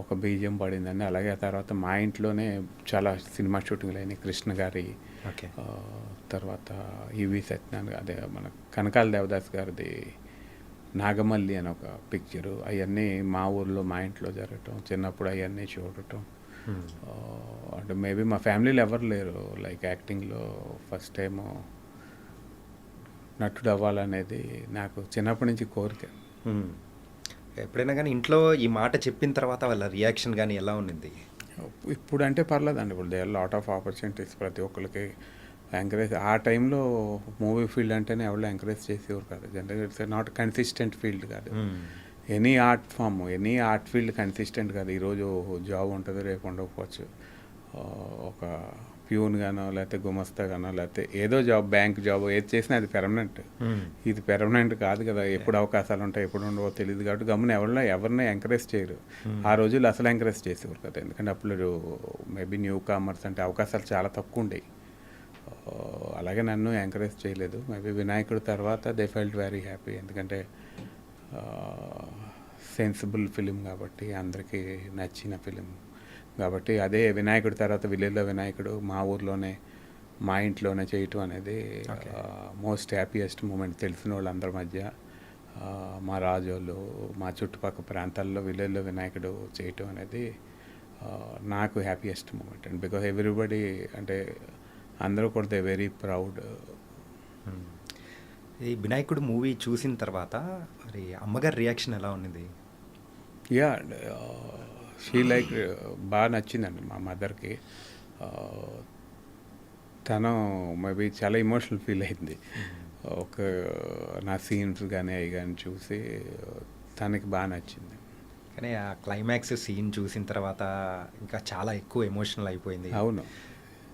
Speaker 3: ఒక బీజం పడిందండి. అలాగే ఆ తర్వాత మా ఇంట్లోనే చాలా సినిమా షూటింగ్లు అయినాయి. కృష్ణ గారి, తర్వాత ఈవి సత్యనారాయణ, అదే మన కనకాల దేవదాస్ గారిది నాగమల్లి అని ఒక పిక్చరు. అవన్నీ మా ఊర్లో మా ఇంట్లో జరగటం, చిన్నప్పుడు అవన్నీ చూడటం. అంటే మేబీ మా ఫ్యామిలీలో ఎవరు లేరు లైక్ యాక్టింగ్లో. ఫస్ట్ టైము నటుడు అవ్వాలనేది నాకు చిన్నప్పటి నుంచి కోరిక.
Speaker 2: ఎప్పుడైనా కానీ ఇంట్లో ఈ మాట చెప్పిన తర్వాత వాళ్ళ రియాక్షన్ కానీ ఎలా ఉన్నింది?
Speaker 3: ఇప్పుడు అంటే పర్లేదండి. ఇప్పుడు they are lot of opportunities ప్రతి ఒక్కరికి ఎంకరేజ్. ఆ టైంలో మూవీ ఫీల్డ్ అంటేనే ఎవరు ఎంకరేజ్ చేసేవారు కాదు. జనరల్గా ఇట్స్ నాట్ కన్సిస్టెంట్ ఫీల్డ్ కాదు. Any art form, any art field consistent కాదు. ఈరోజు జాబ్ ఉంటుంది, రేపు ఉండకపోవచ్చు. ఒక ప్యూన్ గానో లేకపోతే గుమస్తా గానో లేకపోతే ఏదో జాబ్, బ్యాంక్ జాబ్ ఏది చేసినా అది పెర్మనెంట్. ఇది పెర్మనెంట్ కాదు కదా. ఎప్పుడు అవకాశాలు ఉంటాయి, ఎప్పుడు ఉండవో తెలియదు. కాబట్టి గమ్మున ఎవరిని ఎంకరేజ్ చేయరు. ఆ రోజుల్లో అసలు ఎంకరేజ్ చేసేవారు కదా. ఎందుకంటే అప్పుడు మేబీ న్యూ కామర్స్ అంటే అవకాశాలు చాలా తక్కువ ఉండేవి. అలాగే నన్ను ఎంకరేజ్ చేయలేదు. మేబీ వినాయకుడు తర్వాత దే ఫెల్ట్ వెరీ హ్యాపీ. ఎందుకంటే సెన్సిబుల్ ఫిలిం కాబట్టి, అందరికీ నచ్చిన ఫిలిం కాబట్టి. అదే వినాయకుడి తర్వాత విలేజ్లో వినాయకుడు మా ఊర్లోనే, మా ఇంట్లోనే చేయటం అనేది మోస్ట్ హ్యాపీయెస్ట్ మూమెంట్. తెలిసిన వాళ్ళందరి మధ్య, మా రాజోళ్ళు, మా చుట్టుపక్కల ప్రాంతాల్లో విలేజ్లో వినాయకుడు చేయటం అనేది నాకు happiest moment. And because everybody అంటే అందరూ కూడా దే వెరీ ప్రౌడ్.
Speaker 2: ఈ వినాయకుడు మూవీ చూసిన తర్వాత మరి అమ్మగారి రియాక్షన్ ఎలా ఉన్నది?
Speaker 3: షీ లైక్ బాగా నచ్చిందండి మా మదర్కి. తను మేబీ చాలా ఎమోషనల్ ఫీల్ అయింది. ఒక నా సీన్స్ కానీ అవి కానీ చూసి తనకి బాగా నచ్చింది.
Speaker 2: కానీ ఆ క్లైమాక్స్ సీన్ చూసిన తర్వాత ఇంకా చాలా ఎక్కువ ఎమోషనల్ అయిపోయింది.
Speaker 3: అవును,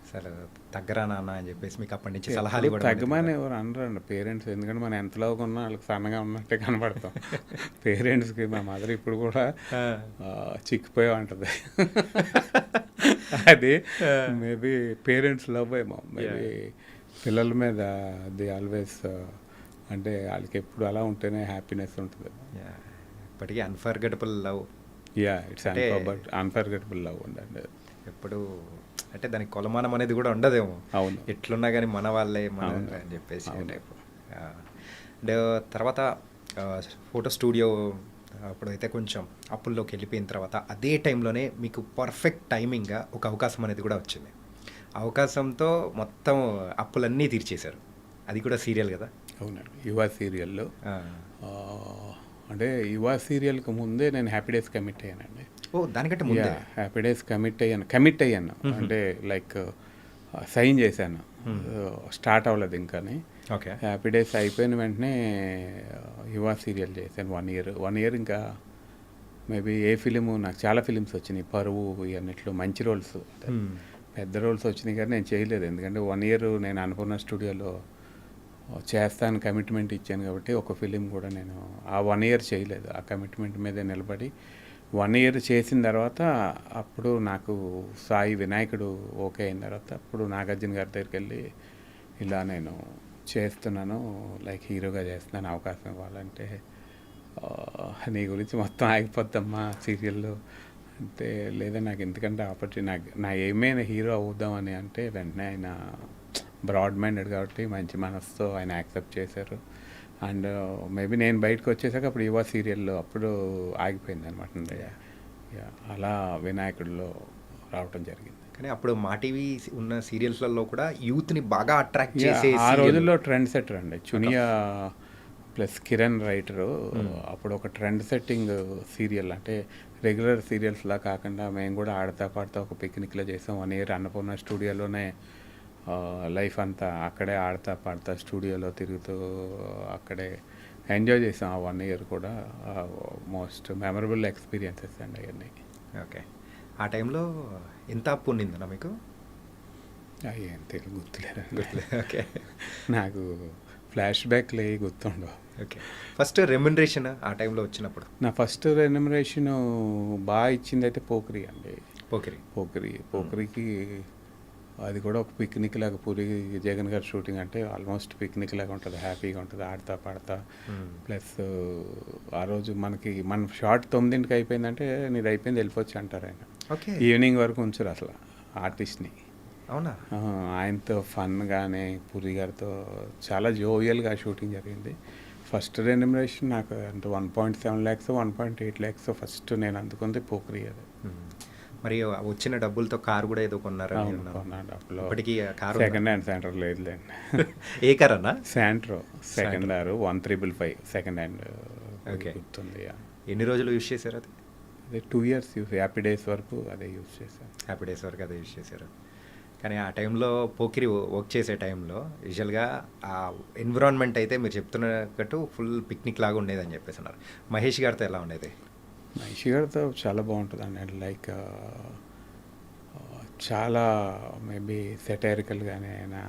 Speaker 2: అసలు తగ్గరా నాన్న అని చెప్పేసి మీకు అప్పటి నుంచి సలహాలు ఇవ్వడం.
Speaker 3: తగ్గమని ఎవరు అనరండి పేరెంట్స్. ఎందుకంటే మనం ఎంతలోగా ఉన్నా వాళ్ళకి సన్నగా ఉన్నట్టే కనబడతాం. పేరెంట్స్కి మా మదర్ ఇప్పుడు కూడా చిక్కిపోయా ఉంటుంది. అది మేబీ పేరెంట్స్ లవ్ ఏమో. మేబీ పిల్లల మీద ది ఆల్వేస్ అంటే వాళ్ళకి ఎప్పుడు అలా ఉంటేనే హ్యాపీనెస్ ఉంటుంది.
Speaker 2: ఇప్పటికీ unforgettable love.
Speaker 3: It's unforgettable love ఉండండి
Speaker 2: ఎప్పుడు. అంటే దానికి కొలమానం అనేది కూడా ఉండదేమో.
Speaker 3: అవును,
Speaker 2: ఎట్లున్నా కానీ మన వాళ్ళే మన అని చెప్పేసి. అండ్ తర్వాత ఫోటో స్టూడియో అప్పుడైతే కొంచెం అప్పుల్లోకి వెళ్ళిపోయిన తర్వాత అదే టైంలోనే మీకు పర్ఫెక్ట్ టైమింగ్గా ఒక అవకాశం అనేది కూడా వచ్చింది. అవకాశంతో మొత్తం అప్పులన్నీ తీర్చేశారు. అది కూడా సీరియల్ కదా.
Speaker 3: అవునండి, యువ సీరియల్లో
Speaker 2: ఆ.
Speaker 3: అంటే యువ సీరియల్కి ముందే నేను హ్యాపీ డేస్ కమిట్ అయ్యానండి.
Speaker 2: ఓ దానికంటే ముందే.
Speaker 3: హ్యాపీ డేస్ కమిట్ అయ్యాను అంటే లైక్ సైన్ చేశాను. స్టార్ట్ అవ్వలేదు ఇంకాని.
Speaker 2: ఓకే.
Speaker 3: హ్యాపీ డేస్ అయిపోయిన వెంటనే యువ సీరియల్ చేశాను 1 ఇయర్. ఇంకా మేబీ ఏ ఫిలిము నాకు చాలా ఫిలిమ్స్ వచ్చినాయి, పరువు ఇవన్నిట్లో మంచి రోల్స్, పెద్ద రోల్స్ వచ్చినాయి కానీ నేను చేయలేదు. ఎందుకంటే 1 ఇయర్ నేను అన్నపూర్ణ స్టూడియోలో చేస్తాను కమిట్మెంట్ ఇచ్చాను కాబట్టి ఒక ఫిలిం కూడా నేను ఆ 1 ఇయర్ చేయలేదు. ఆ కమిట్మెంట్ మీదే నిలబడి 1 ఇయర్ చేసిన తర్వాత అప్పుడు నాకు సాయి వినాయకుడు ఓకే అయిన తర్వాత అప్పుడు నాగార్జున గారి దగ్గరికి వెళ్ళి ఇలా నేను చేస్తున్నాను, లైక్ హీరోగా చేస్తున్నాను, అవకాశం ఇవ్వాలంటే నీ గురించి మొత్తం ఆగిపోద్దమ్మా సీరియల్లో అంటే, లేదా నాకు ఎందుకంటే ఆపర్చునిటీ నా ఏమైనా హీరో అవుదామని అంటే వెంటనే ఆయన బ్రాడ్ మైండెడ్ కాబట్టి మంచి మనసుతో ఆయన యాక్సెప్ట్ చేశారు. అండ్ మేబీ నేను బయటకు వచ్చేసాక అప్పుడు యువ సీరియల్లో అప్పుడు ఆగిపోయింది అనమాట. అలా వినాయకుడిలో రావటం జరిగింది.
Speaker 2: కానీ అప్పుడు మా టీవీ ఉన్న సీరియల్స్లలో కూడా యూత్ని బాగా అట్రాక్ట్ చేసే
Speaker 3: ఆ రోజుల్లో ట్రెండ్ సెట్టర్ అండి చునియా ప్లస్ కిరణ్ రైటరు. అప్పుడు ఒక ట్రెండ్ సెట్టింగ్ సీరియల్, అంటే రెగ్యులర్ సీరియల్స్లా కాకుండా మేము కూడా ఆడతా పాడుతా ఒక పిక్నిక్లో చేసాం. 1 ఇయర్ అన్నపూర్ణ స్టూడియోలోనే లైఫ్ అంతా అక్కడే ఆడతా పాడతా స్టూడియోలో తిరుగుతూ అక్కడే ఎంజాయ్ చేసాం. ఆ 1 ఇయర్ కూడా మోస్ట్ మెమరబుల్ ఎక్స్పీరియన్సెస్ అండి అవన్నీ.
Speaker 2: ఓకే. ఆ టైంలో ఎంత అప్పు ఉండిందన్నా మీకు?
Speaker 3: ఏం తెలుగు గుర్తులేదు.
Speaker 2: ఓకే.
Speaker 3: నాకు ఫ్లాష్ బ్యాక్లు ఏ గుర్తుండవు.
Speaker 2: ఓకే. ఫస్ట్ రెమ్యునరేషన్ ఆ టైంలో వచ్చినప్పుడు?
Speaker 3: నా ఫస్ట్ రెమ్యునరేషన్ బాగా ఇచ్చింది అయితే పోకిరి అండి. పోకిరికి అది కూడా ఒక పిక్నిక్ లాగా, పూరి జగన్ గారి షూటింగ్ అంటే ఆల్మోస్ట్ పిక్నిక్ లాగా ఉంటుంది, హ్యాపీగా ఉంటుంది, ఆడతా పాడతా. ప్లస్ ఆ రోజు మన షార్ట్ 9ంటికి అయిపోయిందంటే నీది అయిపోయింది వెళ్ళిపోవచ్చు అంటారు ఆయన.
Speaker 2: ఓకే.
Speaker 3: ఈవినింగ్ వరకు ఉంచరు అసలు ఆర్టిస్ట్ని.
Speaker 2: అవునా?
Speaker 3: ఆయనతో ఫన్గానే పూరి గారితో చాలా జోవియల్గా షూటింగ్ జరిగింది. ఫస్ట్ రెమ్యునరేషన్ నాకు అంటే 1.7 lakhs 1.8 lakhs ఫస్ట్ నేను అందుకుంది పోకిరి. అది
Speaker 2: మరి వచ్చిన డబ్బులతో కారు కూడా ఏదో కొన్నారా? ఇప్పటికీ కారు
Speaker 3: సెకండ్ హ్యాండ్ సెంటర్ లేదులేండి.
Speaker 2: ఏ కార్ అన్నా?
Speaker 3: Santro second hand 1,355 second hand.
Speaker 2: Okay.
Speaker 3: గుర్తుంది.
Speaker 2: ఎన్ని రోజులు యూజ్ చేశారు అది?
Speaker 3: అదే 2 years హ్యాపీ డేస్ వరకు అదే యూజ్ చేశాను.
Speaker 2: హ్యాపీ డేస్ వరకు అదే యూజ్ చేశారు. కానీ ఆ టైంలో పోకిరి వర్క్ చేసే టైంలో యూజువల్గా ఆ ఎన్విరాన్మెంట్ అయితే మీరు చెప్తున్నట్టు ఫుల్ పిక్నిక్ లాగా ఉండేదని చెప్పేసి అన్నారు. మహేష్ గారితో ఎలా ఉండేది?
Speaker 3: మహేష్ గారితో చాలా బాగుంటుంది అండి. లైక్ చాలా మేబీ సెటైరికల్ కానీ అయినా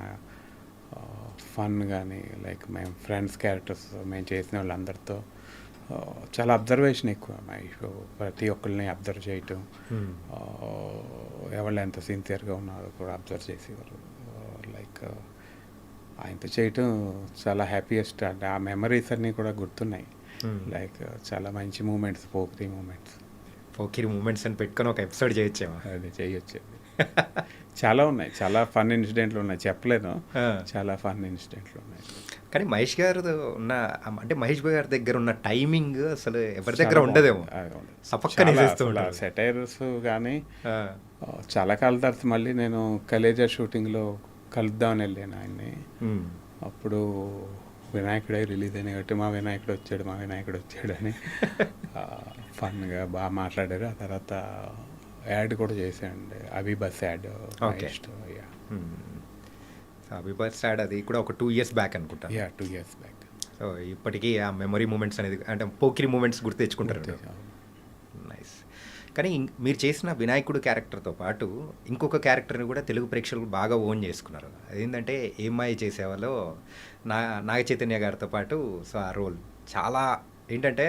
Speaker 3: ఫన్ కానీ, లైక్ మేము ఫ్రెండ్స్ క్యారెక్టర్స్ మేము చేసిన వాళ్ళందరితో చాలా అబ్జర్వేషన్ ఎక్కువ. మహేష్ ప్రతి ఒక్కరిని అబ్జర్వ్ చేయటం, ఎవరు ఎంత సిన్సియర్గా ఉన్నారో కూడా అబ్జర్వ్ చేసేవారు. లైక్ ఆయనతో చేయటం చాలా హ్యాపీయెస్ట్ అంటే ఆ మెమరీస్ అన్నీ కూడా గుర్తున్నాయి. లైక్ చాలా మంచి మూమెంట్స్, పోకిరి మూమెంట్స్
Speaker 2: అని పెట్టుకొని ఒక ఎపిసోడ్ చేయొచ్చేమో.
Speaker 3: అది చేయొచ్చు. చాలా ఉన్నాయి, చాలా ఫన్ ఇన్సిడెంట్లు ఉన్నాయి, చెప్పలేను. చాలా ఫన్ ఇన్సిడెంట్లు ఉన్నాయి.
Speaker 2: కానీ మహేష్ గారు ఉన్న అంటే మహేష్ గారి దగ్గర ఉన్న టైమింగ్ అసలు ఎవరి దగ్గర ఉండదేమో.
Speaker 3: సెటైర్స్ కానీ చాలా కాలం తర్వాత మళ్ళీ నేను కలేజా షూటింగ్లో కలుద్దామని వెళ్ళాను ఆయన్ని. అప్పుడు వినాయకుడే రిలీజ్ అయినాయి కాబట్టి మా వినాయకుడు వచ్చాడు అని ఫన్గా బాగా మాట్లాడారు. ఆ తర్వాత యాడ్ కూడా చేశానండి, అభిబస్ యాడ్.
Speaker 2: అభిబస్ యాడ్ అది కూడా ఒక 2 years బ్యాక్ అనుకుంటా.
Speaker 3: 2 years బ్యాక్.
Speaker 2: సో ఇప్పటికీ ఆ మెమరీ మూమెంట్స్ అనేది అంటే పోకిరి మూమెంట్స్ గుర్తు తెచ్చుకుంటారు. నైస్. కానీ మీరు చేసిన వినాయకుడు క్యారెక్టర్తో పాటు ఇంకొక క్యారెక్టర్ని కూడా తెలుగు ప్రేక్షకులు బాగా ఓన్ చేసుకున్నారు. అదేంటంటే ఏమ్మాయి చేసేవాళ్ళు నాగ చైతన్య గారితో పాటు. సో ఆ రోల్ చాలా ఏంటంటే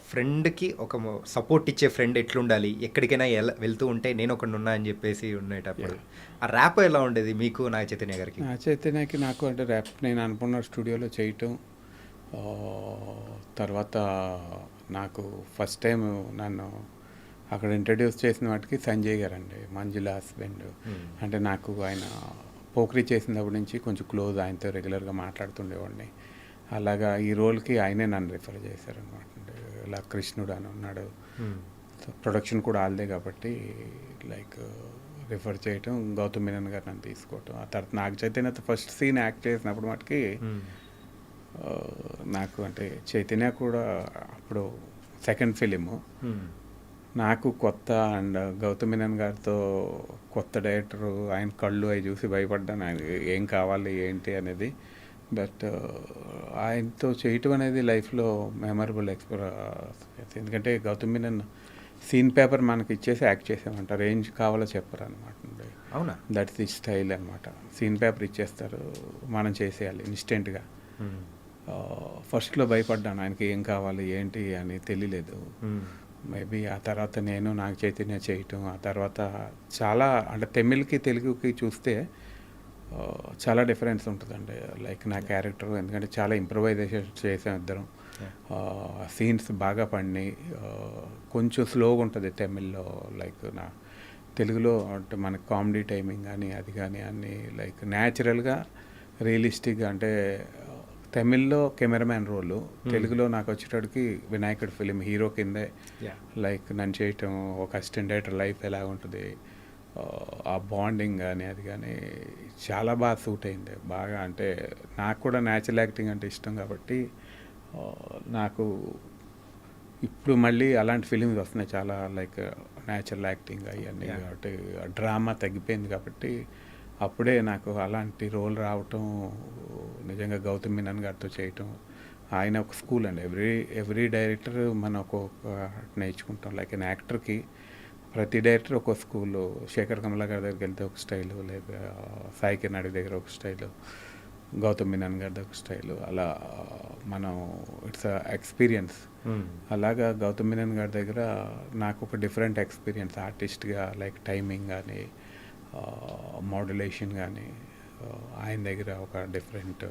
Speaker 2: ఫ్రెండ్కి ఒక సపోర్ట్ ఇచ్చే ఫ్రెండ్ ఎట్లుండాలి, ఎక్కడికైనా వెళ్తూ ఉంటే నేను ఒకడు ఉన్నా అని చెప్పేసి ఉండేటప్పుడు ఆ ర్యాప్ ఎలా ఉండేది మీకు నాగ చైతన్య గారికి?
Speaker 3: నాగ చైతన్యకి నాకు అంటే ర్యాప్ నేను అనుకున్న స్టూడియోలో చేయటం. తర్వాత నాకు ఫస్ట్ టైం నన్ను అక్కడ ఇంట్రడ్యూస్ చేసిన వాటికి సంజయ్ గారు అండి, మంజుల హస్బెండ్. అంటే నాకు ఆయన పోకిరి చేసినప్పటి నుంచి కొంచెం క్లోజ్, ఆయనతో రెగ్యులర్గా మాట్లాడుతుండేవాడిని. అలాగా ఈ రోల్కి ఆయనే నన్ను రిఫర్ చేశారనమాట. ఇలా కృష్ణుడు అని ఉన్నాడు, ప్రొడక్షన్ కూడా ఆల్దే కాబట్టి లైక్ రిఫర్ చేయటం, గౌతమ్ మీనన్ గారు నన్ను తీసుకోవటం. ఆ తర్వాత నాగ చైతన్యతో ఫస్ట్ సీన్ యాక్ట్ చేసినప్పుడు మటుకి నాకు అంటే చైతన్య కూడా అప్పుడు సెకండ్ ఫిలిము నాకు కొత్త, అండ్ గౌతమ్ మీనన్ గారితో కొత్త డైరెక్టరు, ఆయన కళ్ళు అవి చూసి భయపడ్డాను, ఆయన ఏం కావాలి ఏంటి అనేది. బట్ ఆయనతో చేయటం అనేది లైఫ్లో మెమరబుల్ ఎక్స్పీరియన్స్. ఎందుకంటే గౌతమ్ మీనన్ సీన్ పేపర్ మనకి ఇచ్చేసి యాక్ట్ చేసామంట, రేంజ్ కావాలో చెప్పరు అనమాట.
Speaker 2: అవునా?
Speaker 3: దట్స్ ది స్టైల్ అనమాట. సీన్ పేపర్ ఇచ్చేస్తారు, మనం చేసేయాలి ఇన్స్టెంట్గా. ఫస్ట్లో భయపడ్డాను, ఆయనకి ఏం కావాలి ఏంటి అని తెలియలేదు. మేబీ ఆ తర్వాత నేను నాగ చైతన్య చేయటం, ఆ తర్వాత చాలా అంటే తమిళ్కి తెలుగుకి చూస్తే చాలా డిఫరెన్స్ ఉంటుందండి. లైక్ నా క్యారెక్టర్, ఎందుకంటే చాలా ఇంప్రవైజేషన్ చేసాం ఇద్దరం. సీన్స్ బాగా పడినాయి. కొంచెం స్లోగా ఉంటుంది తమిళ్లో, లైక్ నా తెలుగులో అంటే మనకి కామెడీ టైమింగ్ కానీ అది కానీ అన్నీ లైక్ న్యాచురల్గా రియలిస్టిక్గా. అంటే తమిళ్లో కెమెరామ్యాన్ రోలు, తెలుగులో నాకు వచ్చేటప్పటికి వినాయకుడు ఫిలిం హీరో కిందే లైక్ నన్ను చేయటం, ఒక అసిస్టెంట్ డైరెక్టర్ లైఫ్ ఎలా ఉంటుంది, ఆ బాండింగ్ కానీ అది కానీ చాలా బాగా సూట్ అయింది బాగా. అంటే నాకు కూడా న్యాచురల్ యాక్టింగ్ అంటే ఇష్టం కాబట్టి నాకు ఇప్పుడు మళ్ళీ అలాంటి ఫిలిమ్స్ వస్తున్నాయి చాలా, లైక్ న్యాచురల్ యాక్టింగ్ అవన్నీ. కాబట్టి డ్రామా తగ్గిపోయింది కాబట్టి అప్పుడే నాకు అలాంటి రోల్ రావటం, నిజంగా గౌతమ్ మీనన్ గారితో చేయటం. ఆయన ఒక స్కూల్ అండి. ఎవ్రీ డైరెక్టర్ మనం ఒక్కొక్క నేర్చుకుంటాం. లైక్ ఎన్ యాక్టర్కి ప్రతి డైరెక్టర్ ఒక్కో స్కూల్లో, శేఖర్ కమలా గారి దగ్గరికి వెళ్తే ఒక స్టైలు, లేదా సాయి కిరణ్ దగ్గర ఒక స్టైలు, గౌతమ్ మీనన్ గారి ఒక స్టైలు, అలా మనం ఇట్స్ ఎక్స్పీరియన్స్. అలాగా గౌతమ్ మీనన్ గారి దగ్గర నాకు ఒక డిఫరెంట్ ఎక్స్పీరియన్స్ ఆర్టిస్ట్గా, లైక్ టైమింగ్ కానీ మాడ్యులేషన్ కానీ ఆయన దగ్గర ఒక డిఫరెంట్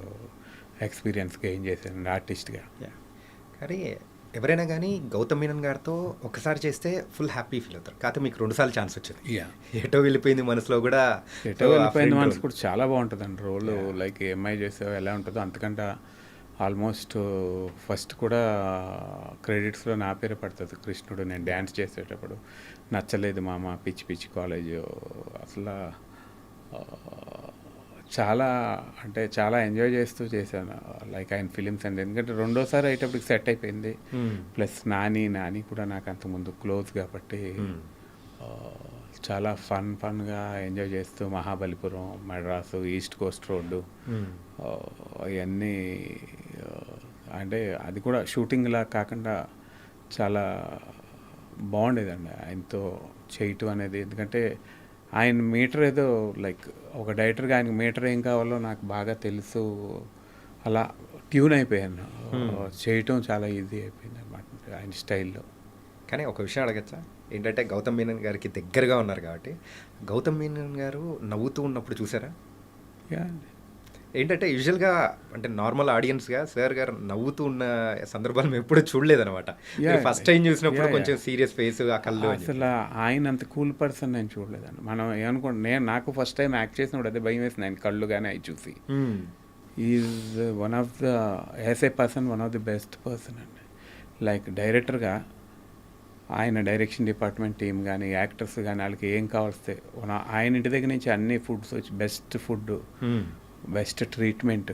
Speaker 3: ఎక్స్పీరియన్స్ గెయిన్ చేశాను ఆర్టిస్ట్గా.
Speaker 2: కానీ ఎవరైనా కానీ గౌతమ్ మీనన్ గారితో ఒకసారి చేస్తే ఫుల్ హ్యాపీ ఫీల్ అవుతారు. కాకపోతే మీకు 2 సార్లు ఛాన్స్ వచ్చింది. ఎటో వెళ్ళిపోయింది మనసులో కూడా,
Speaker 3: ఎటో వెళ్ళిపోయింది మనసు కూడా చాలా బాగుంటుందండి రోలు. లైక్ ఏమై చేసావు ఎలా ఉంటుందో అంతకంటే ఆల్మోస్ట్ ఫస్ట్ కూడా క్రెడిట్స్లో నా పేరే పడుతుంది, కృష్ణుడు. నేను డ్యాన్స్ చేసేటప్పుడు నచ్చలేదు మామ, పిచ్చి పిచ్చి కాలేజ్, అసలు చాలా అంటే చాలా ఎంజాయ్ చేస్తూ చేశాను లైక్ ఆయన ఫిలిమ్స్ అండి. ఎందుకంటే రెండోసారి అయ్యేటప్పటికి సెట్ అయిపోయింది. ప్లస్ నాని కూడా నాకు అంతకుముందు క్లోజ్ కాబట్టి చాలా ఫన్గా ఎంజాయ్ చేస్తూ Mahabalipuram, Madras, east Coast road అవన్నీ అంటే అది కూడా షూటింగ్లా కాకుండా చాలా బాగుండేదండి ఆయనతో చేయటం అనేది. ఎందుకంటే ఆయన మీటర్ ఏదో లైక్ ఒక డైరెక్టర్గా ఆయనకు మీటర్ ఏం కావాలో నాకు బాగా తెలుసు, అలా ట్యూన్ అయిపోయాను. చేయటం చాలా ఈజీ అయిపోయింది అనమాట ఆయన స్టైల్లో.
Speaker 2: కానీ ఒక విషయం అడగచ్చా? ఏంటంటే గౌతమ్ మీనన్ గారికి దగ్గరగా ఉన్నారు కాబట్టి, గౌతమ్ మీనన్ గారు నవ్వుతూ ఉన్నప్పుడు చూసారా? ఏంటంటే యూజువల్గా అంటే నార్మల్ ఆడియన్స్గా సార్ గారు నవ్వుతూ ఉన్న సందర్భాలు మేము ఎప్పుడూ చూడలేదన్నమాట. ఫస్ట్ టైం చూసినప్పుడు కొంచెం సీరియస్ ఫేస్, ఆ కళ్ళు.
Speaker 3: అసలు ఆయన అంత కూల్ పర్సన్ నేను చూడలేదండి. మనం ఏమనుకోండి, నాకు ఫస్ట్ టైం యాక్ట్ చేసినప్పుడు అదే భయం వేసింది ఆయన కళ్ళు కానీ అవి చూసి. Is one of the as a person one of the best person అండి. లైక్ డైరెక్టర్గా ఆయన డైరెక్షన్ డిపార్ట్మెంట్ టీం కానీ యాక్టర్స్ కానీ వాళ్ళకి ఏం కావాల్స్తే ఆయన ఇంటి దగ్గర నుంచి అన్ని ఫుడ్స్ వచ్చి బెస్ట్ ఫుడ్, బెస్ట్ ట్రీట్మెంట్,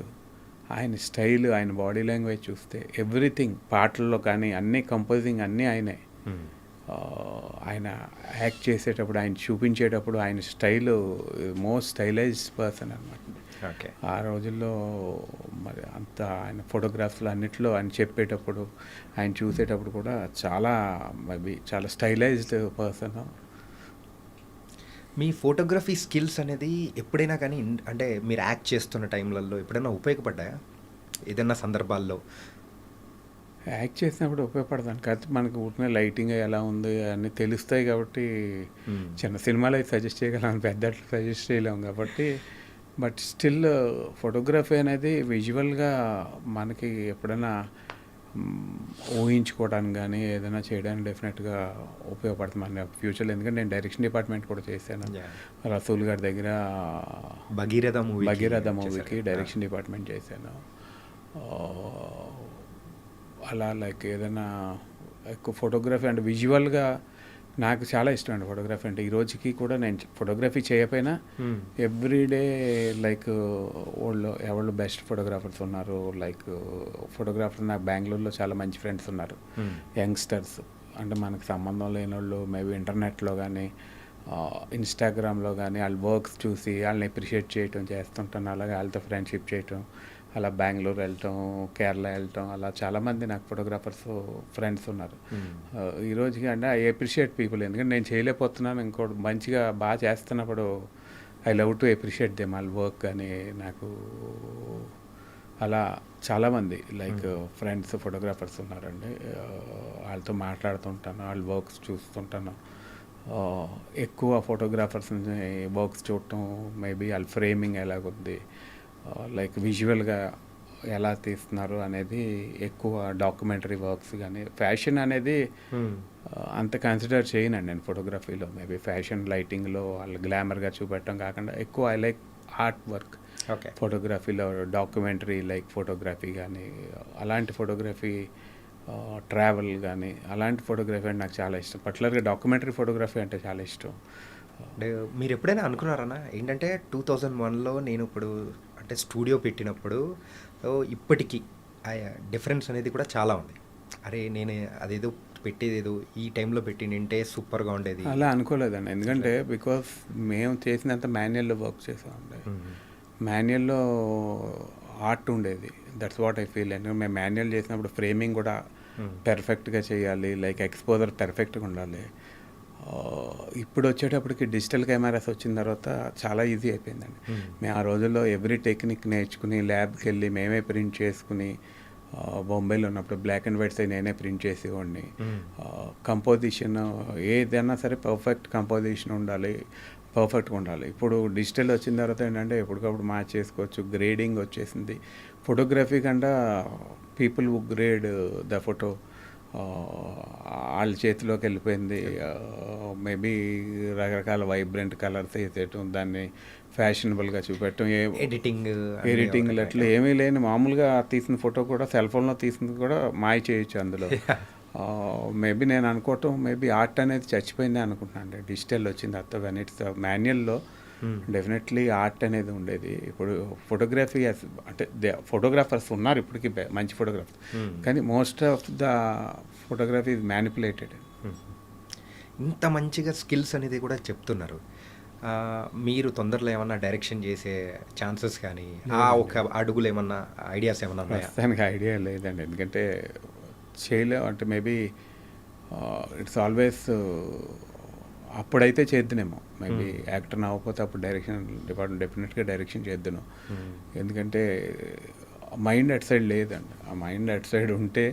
Speaker 3: ఆయన స్టైల్, ఆయన బాడీ లాంగ్వేజ్ చూస్తే ఎవ్రీథింగ్, పాటల్లో కానీ అన్నీ కంపోజింగ్ అన్నీ ఆయనే. ఆయన యాక్ట్ చేసేటప్పుడు, ఆయన చూపించేటప్పుడు ఆయన స్టైల్ మోస్ట్ స్టైలైజ్డ్ పర్సన్ అనమాట. ఆ రోజుల్లో మరి అంత ఆయన ఫోటోగ్రాఫ్స్లో అన్నిట్లో ఆయన చెప్పేటప్పుడు, ఆయన చూసేటప్పుడు కూడా చాలా చాలా స్టైలైజ్డ్ పర్సన్.
Speaker 2: మీ ఫోటోగ్రఫీ స్కిల్స్ అనేది ఎప్పుడైనా కానీ అంటే మీరు యాక్ట్ చేస్తున్న టైంలలో ఎప్పుడైనా ఉపయోగపడ్డాయా ఏదైనా సందర్భాల్లో?
Speaker 3: యాక్ట్ చేసినప్పుడు ఉపయోగపడతాను, కాకపోతే మనకు ఊరికే లైటింగ్ ఎలా ఉంది అన్నీ తెలుస్తాయి కాబట్టి చిన్న సినిమాలు అయితే సజెస్ట్ చేయగలం, పెద్ద సజెస్ట్ చేయలేము కాబట్టి. బట్ స్టిల్ ఫోటోగ్రఫీ అనేది విజువల్గా మనకి ఎప్పుడైనా ఊహించుకోవడానికి కానీ ఏదైనా చేయడానికి డెఫినెట్గా ఉపయోగపడుతుంది మన ఫ్యూచర్లో. ఎందుకంటే నేను డైరెక్షన్ డిపార్ట్మెంట్ కూడా చేశాను రసూల్ గారి దగ్గర. భగీరథ మూవీకి డైరెక్షన్ డిపార్ట్మెంట్ చేశాను. అలా లైక్ ఏదైనా ఎక్కువ ఫోటోగ్రఫీ అంటే విజువల్గా నాకు చాలా ఇష్టం అండి ఫోటోగ్రఫీ అంటే. ఈ రోజుకి కూడా నేను ఫోటోగ్రఫీ చేయకపోయినా ఎవ్రీడే లైక్ ఎవరు బెస్ట్ ఫోటోగ్రాఫర్స్ ఉన్నారు, లైక్ ఫోటోగ్రాఫర్ నాకు బెంగళూరులో చాలా మంచి ఫ్రెండ్స్ ఉన్నారు, యంగ్స్టర్స్ అంటే మనకు సంబంధం లేని వాళ్ళు మేబీ ఇంటర్నెట్లో కానీ ఇన్స్టాగ్రామ్లో కానీ వాళ్ళ వర్క్స్ చూసి వాళ్ళని అప్రిషియేట్ చేయటం చేస్తుంటాను. అలాగే వాళ్ళతో ఫ్రెండ్షిప్ చేయటం, అలా బెంగళూరు వెళ్ళటం, కేరళ వెళ్ళటం, అలా చాలామంది నాకు ఫోటోగ్రాఫర్స్ ఫ్రెండ్స్ ఉన్నారు. ఈ రోజుకి అంటే ఐ అప్రిషియేట్ పీపుల్, ఎందుకంటే నేను చేయలేకపోతున్నాను, ఇంకోటి మంచిగా బాగా చేస్తున్నప్పుడు I love to appreciate them వాళ్ళ వర్క్. కానీ నాకు అలా చాలామంది లైక్ ఫ్రెండ్స్ ఫోటోగ్రాఫర్స్ ఉన్నారండి. వాళ్ళతో మాట్లాడుతుంటాను, వాళ్ళ వర్క్స్ చూస్తుంటాను. ఎక్కువ ఫోటోగ్రాఫర్స్ని వర్క్స్ చూడటం, మేబీ వాళ్ళ ఫ్రేమింగ్ ఎలాగుంది, లైక్ విజువల్గా ఎలా తీస్తున్నారు అనేది ఎక్కువ డాక్యుమెంటరీ వర్క్స్. కానీ ఫ్యాషన్ అనేది అంత కన్సిడర్ చేయనండి నేను ఫోటోగ్రఫీలో. మేబీ ఫ్యాషన్ లైటింగ్లో వాళ్ళు గ్లామర్గా చూపెట్టడం కాకుండా ఎక్కువ I like art work.
Speaker 2: Okay,
Speaker 3: ఫోటోగ్రఫీలో డాక్యుమెంటరీ లైక్ ఫోటోగ్రఫీ కానీ అలాంటి ఫోటోగ్రఫీ, ట్రావెల్ కానీ అలాంటి ఫోటోగ్రఫీ అంటే నాకు చాలా ఇష్టం. పర్టికులర్గా డాక్యుమెంటరీ ఫోటోగ్రఫీ అంటే చాలా ఇష్టం.
Speaker 2: అంటే మీరు ఎప్పుడైనా అనుకున్నారన్నా ఏంటంటే 2001లో నేను ఇప్పుడు అంటే స్టూడియో పెట్టినప్పుడు ఇప్పటికీ ఆ డిఫరెన్స్ అనేది కూడా చాలా ఉంది. అరే నేను అదేదో పెట్టేదేదో ఈ టైంలో పెట్టి నింటే సూపర్గా ఉండేది
Speaker 3: అలా అనుకోలేదండి, ఎందుకంటే బికాస్ మేము చేసినంత మాన్యువల్లో వర్క్ చేసామండి. మాన్యువల్లో ఆర్ట్ ఉండేది, దట్స్ వాట్ ఐ ఫీల్. ఎందుకంటే మేము మాన్యువల్ చేసినప్పుడు ఫ్రేమింగ్ కూడా పెర్ఫెక్ట్గా చేయాలి, లైక్ ఎక్స్పోజర్ పెర్ఫెక్ట్గా ఉండాలి. ఇప్పుడు వచ్చేటప్పటికి డిజిటల్ కెమెరాస్ వచ్చిన తర్వాత చాలా ఈజీ అయిపోయిందండి. మేము ఆ రోజుల్లో ఎవ్రీ టెక్నిక్ నేర్చుకుని ల్యాబ్కి వెళ్ళి మేమే ప్రింట్ చేసుకుని, బొంబాయిలో ఉన్నప్పుడు బ్లాక్ అండ్ వైట్స్ అయి నేనే ప్రింట్ చేసేవాడిని. కంపోజిషన్ ఏదైనా సరే పర్ఫెక్ట్ కంపోజిషన్ ఉండాలి, పర్ఫెక్ట్గా ఉండాలి. ఇప్పుడు డిజిటల్ వచ్చిన తర్వాత ఏంటంటే ఎప్పటికప్పుడు మ్యాచ్ చేసుకోవచ్చు, గ్రేడింగ్ వచ్చేసింది. ఫోటోగ్రఫీ కంటే people who grade the photo వాళ్ళ చేతిలోకి వెళ్ళిపోయింది. మేబీ రకరకాల వైబ్రెంట్ కలర్స్ వేసేయటం, దాన్ని ఫ్యాషనబుల్గా చూపెట్టడం, ఎడిటింగ్లు అట్లా ఏమీ లేని మామూలుగా తీసిన ఫోటో కూడా సెల్ ఫోన్లో తీసింది కూడా మాయ చేయొచ్చు అందులో. మేబీ నేను అనుకోవటం మేబీ ఆర్ట్ అనేది చచ్చిపోయింది అనుకుంటున్నాను డిజిటల్ వచ్చిన తర్వాత. వెన్ ఇట్స్ మాన్యువల్లో డెఫినెట్లీ ఆర్ట్ అనేది ఉండేది. ఇప్పుడు ఫోటోగ్రఫీ అంటే ఫోటోగ్రాఫర్స్ ఉన్నారు ఇప్పటికీ మంచి ఫోటోగ్రాఫర్స్, కానీ most of the photography is manipulated.
Speaker 2: ఇంత మంచిగా స్కిల్స్ అనేది కూడా చెప్తున్నారు. మీరు తొందరలో ఏమన్నా డైరెక్షన్ చేసే ఛాన్సెస్ కానీ ఒక అడుగులు ఏమన్నా ఐడియాస్ ఏమన్నా ఉన్నాయా?
Speaker 3: దానికి ఐడియా లేదండి, ఎందుకంటే చేయలేం. అంటే మేబీ ఇట్స్ ఆల్వేస్ అప్పుడైతే చేద్దునేమో, మేబీ యాక్టర్ అవ్వకపోతే అప్పుడు డైరెక్షన్ డిపార్ట్మెంట్ డెఫినెట్గా డైరెక్షన్ చేద్దును. ఎందుకంటే మైండ్ అట్ సైడ్ లేదండి. ఆ మైండ్ అట్ సైడ్ ఉంటే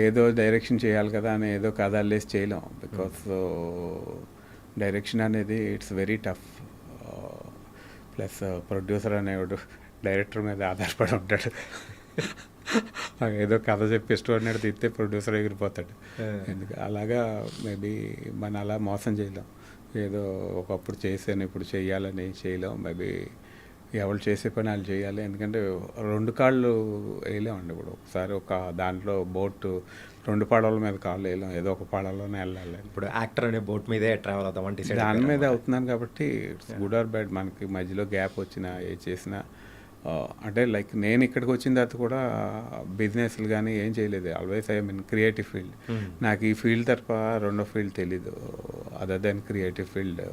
Speaker 3: ఏదో డైరెక్షన్ చేయాలి కదా అని ఏదో కథ అల్లేసి చేయలేం. బికాస్ డైరెక్షన్ అనేది it's very tough. Plus producer అనేవాడు డైరెక్టర్ మీద ఆధారపడి ఉంటాడు. ఏదో కథ చెప్పి ఇష్టపడినట్టు తీస్తే ప్రొడ్యూసర్ ఎగిరిపోతాడు. ఎందుకు అలాగా మేబీ మన అలా మోసం చేయలేం. ఏదో ఒకప్పుడు చేసాను ఇప్పుడు చేయాలని చేయలేం. మేబీ ఎవరు చేసే పని వాళ్ళు చేయాలి, ఎందుకంటే రెండు కాళ్ళు వేయలేమండి. ఇప్పుడు ఒకసారి ఒక దాంట్లో బోటు రెండు పడవల మీద కాళ్ళు వేయలేం, ఏదో ఒక పడవలోనే వెళ్ళాలి.
Speaker 2: ఇప్పుడు యాక్టర్ అనే బోట్ మీదే ట్రావెల్ అవుతామంటే
Speaker 3: దాని మీద అవుతున్నాను కాబట్టి ఇట్స్ గుడ్ ఆర్ బ్యాడ్. మనకి మధ్యలో గ్యాప్ వచ్చినా ఏ చేసినా అంటే లైక్ నేను ఇక్కడికి వచ్చిన తర్వాత కూడా బిజినెస్లు కానీ ఏం చేయలేదు. Always I mean creative field. నాకు ఈ ఫీల్డ్ తప్ప రెండో ఫీల్డ్ తెలీదు, అదర్ దెన్ క్రియేటివ్ ఫీల్డ్.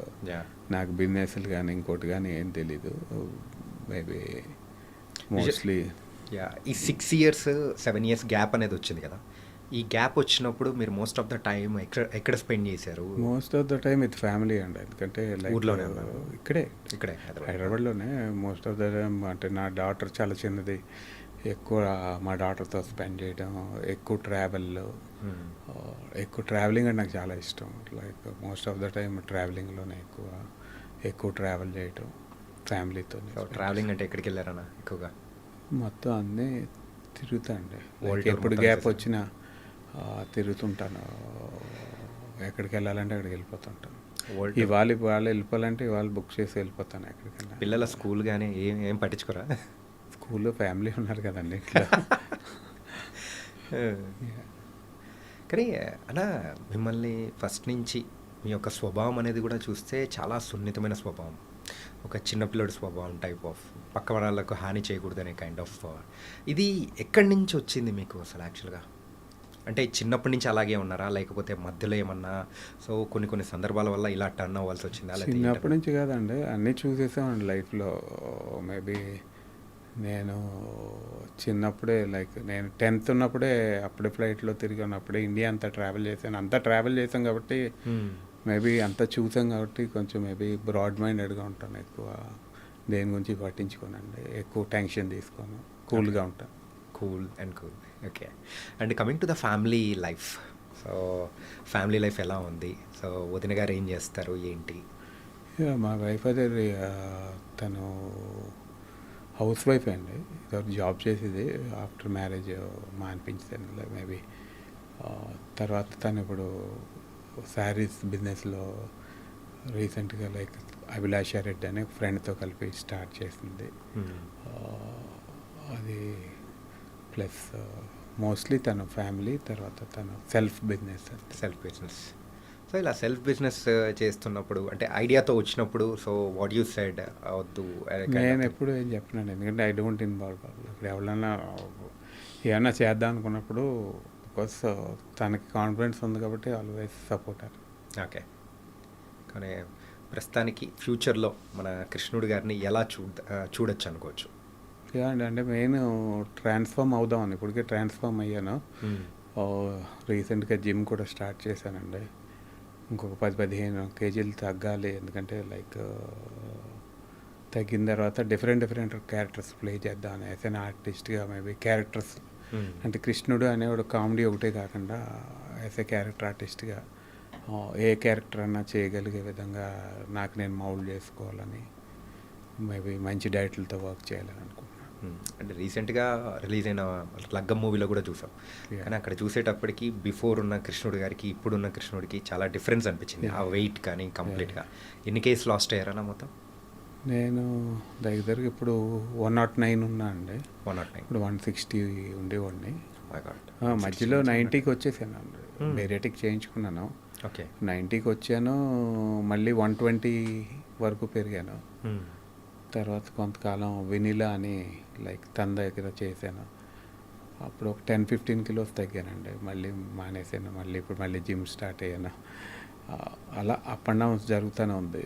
Speaker 3: నాకు బిజినెస్లు కానీ ఇంకోటి కానీ ఏం తెలీదు. మేబీ మోస్ట్లీ
Speaker 2: ఈ 6 years 7 years గ్యాప్ అనేది వచ్చింది కదా, ఈ గ్యాప్ వచ్చినప్పుడు మీరు మోస్ట్ ఆఫ్ ద టైం ఎక్కడ స్పెండ్ చేశారు?
Speaker 3: Most of the time with family అండి, ఎందుకంటే
Speaker 2: ఊర్లోనే
Speaker 3: ఇక్కడే
Speaker 2: హైదరాబాద్లోనే
Speaker 3: మోస్ట్ ఆఫ్ ద టైం. అంటే నా డాటర్ చాలా చిన్నది, ఎక్కువ మా డాటర్తో స్పెండ్ చేయడం, ఎక్కువ ట్రావెలింగ్ అంటే నాకు చాలా ఇష్టం. Like most of the time ట్రావెలింగ్లోనే ఎక్కువ ట్రావెల్ చేయటం ఫ్యామిలీతో.
Speaker 2: ట్రావెలింగ్ అంటే ఎక్కడికి వెళ్ళారన్నా ఎక్కువగా?
Speaker 3: మొత్తం అన్నీ తిరుగుతాండి. ఎప్పుడు గ్యాప్ వచ్చినా తిరుగుతుంటాను. ఎక్కడికి వెళ్ళాలంటే అక్కడికి వెళ్ళిపోతుంటాను. ఇవాళ వెళ్ళిపోవాలంటే ఇవాళ బుక్ చేసి వెళ్ళిపోతాను ఎక్కడికైనా.
Speaker 2: పిల్లల స్కూల్ కానీ ఏం పట్టించుకోరా?
Speaker 3: స్కూల్లో ఫ్యామిలీ ఉన్నారు కదండి ఇట్లా.
Speaker 2: కానీ అన్నా మిమ్మల్ని ఫస్ట్ నుంచి మీ యొక్క స్వభావం అనేది కూడా చూస్తే చాలా సున్నితమైన స్వభావం. ఒక చిన్న పిల్లోడి స్వభావం టైప్ ఆఫ్ పక్క వాళ్ళకు హాని చేయకూడదనే కైండ్ ఆఫ్ ఇది ఎక్కడి నుంచి వచ్చింది మీకు అసలు యాక్చువల్‌గా? అంటే చిన్నప్పటి నుంచి అలాగే ఉన్నారా? లేకపోతే మధ్యలో ఏమన్నా సో కొన్ని సందర్భాల వల్ల ఇలా టర్న్ అవ్వాల్సి వచ్చిందా? లేకపోతే
Speaker 3: చిన్నప్పటి నుంచి కాదండి, అన్నీ చూసేసామండి లైఫ్లో. మేబీ నేను చిన్నప్పుడే లైక్ నేను 10th ఉన్నప్పుడే అప్పుడే ఫ్లైట్లో తిరిగి ఉన్నప్పుడే ఇండియా అంతా ట్రావెల్ చేశాను. అంతా ట్రావెల్ చేసాం కాబట్టి మేబీ అంతా చూసాం కాబట్టి కొంచెం మేబీ బ్రాడ్ మైండెడ్గా ఉంటాను. ఎక్కువ దేని గురించి పట్టించుకోనండి, ఎక్కువ టెన్షన్ తీసుకోను, కూల్గా ఉంటాను.
Speaker 2: Cool and cool. Okay. And coming to the family life. So family life ఎలా ఉంది? సో వదిన గారు ఏం చేస్తారు? ఏంటి?
Speaker 3: మా వైఫ్ అదే తను హౌస్ వైఫ్ అండి. ఇదివరకు జాబ్ చేసేది, ఆఫ్టర్ మ్యారేజ్ మానిపించాను మేబీ. తర్వాత తను ఇప్పుడు శారీస్ బిజినెస్లో రీసెంట్గా లైక్ అభిలాష రెడ్డి అనే ఫ్రెండ్తో కలిపి స్టార్ట్ చేసింది. అది ప్లస్ మోస్ట్లీ తన ఫ్యామిలీ, తర్వాత తన సెల్ఫ్ బిజినెస్.
Speaker 2: సో ఇలా సెల్ఫ్ బిజినెస్ చేస్తున్నప్పుడు అంటే ఐడియాతో వచ్చినప్పుడు సో వాట్ యూ సెడ్ వద్దు?
Speaker 3: నేను ఎప్పుడు ఏం చెప్పినాను, ఎందుకంటే ఐ డోంట్ ఇన్వాల్వ్. ఇప్పుడు ఎవరైనా ఏమన్నా చేద్దాం అనుకున్నప్పుడు బికాస్ తనకి కాన్ఫిడెన్స్ ఉంది కాబట్టి ఆల్వేస్ సపోర్టర్.
Speaker 2: ఓకే. కానీ ప్రస్తుతానికి ఫ్యూచర్లో మన కృష్ణుడు గారిని ఎలా చూడొచ్చు అనుకోవచ్చు?
Speaker 3: అంటే మెయిన్ ట్రాన్స్ఫార్మ్ అవుదామని, ఇప్పటికే ట్రాన్స్ఫార్మ్ అయ్యాను. రీసెంట్గా జిమ్ కూడా స్టార్ట్ చేశానండి. ఇంకొక 10-15 కేజీలు తగ్గాలి, ఎందుకంటే లైక్ తగ్గిన తర్వాత డిఫరెంట్ క్యారెక్టర్స్ ప్లే చేద్దామని యాజ్ అన్ ఆర్టిస్ట్గా. మేబీ క్యారెక్టర్స్ అంటే కృష్ణుడు అనేవాడు కామెడీ ఒకటే కాకుండా యాజ్ ఏ క్యారెక్టర్ ఆర్టిస్ట్గా ఏ క్యారెక్టర్ అన్నా చేయగలిగే విధంగా నాకు నేను మౌల్డ్ చేసుకోవాలని, మేబీ మంచి డైరెక్టర్లతో వర్క్ చేయాలని అనుకుంటున్నాను.
Speaker 2: అంటే రీసెంట్గా రిలీజ్ అయిన లగ్గం మూవీలో కూడా చూసాం. కానీ అక్కడ చూసేటప్పటికి బిఫోర్ ఉన్న కృష్ణుడి గారికి ఇప్పుడున్న కృష్ణుడికి చాలా డిఫరెన్స్ అనిపించింది. ఆ వెయిట్ కానీ కంప్లీట్గా. ఎన్ని కేజీస్ లాస్ట్ అయ్యారా మొత్తం?
Speaker 3: నేను దగ్గరికి ఇప్పుడు 109 ఉన్నా అండి.
Speaker 2: 109.
Speaker 3: ఇప్పుడు 160 ఉండేవాడిని.
Speaker 2: My God.
Speaker 3: మధ్యలో 90కి వచ్చేసాను అండి. బేరేటిక్ చేయించుకున్నాను.
Speaker 2: ఓకే.
Speaker 3: 90కి వచ్చాను, మళ్ళీ 120 వరకు పెరిగాను. తర్వాత కొంతకాలం వెనిలా అని లైక్ తన దగ్గర చేశాను. అప్పుడు ఒక 10-15 కిలోస్ తగ్గానండి. మళ్ళీ మానేసాను, మళ్ళీ ఇప్పుడు మళ్ళీ జిమ్ స్టార్ట్ అయ్యాను. అలా అప్ అండ్ డౌన్స్ జరుగుతూనే ఉంది.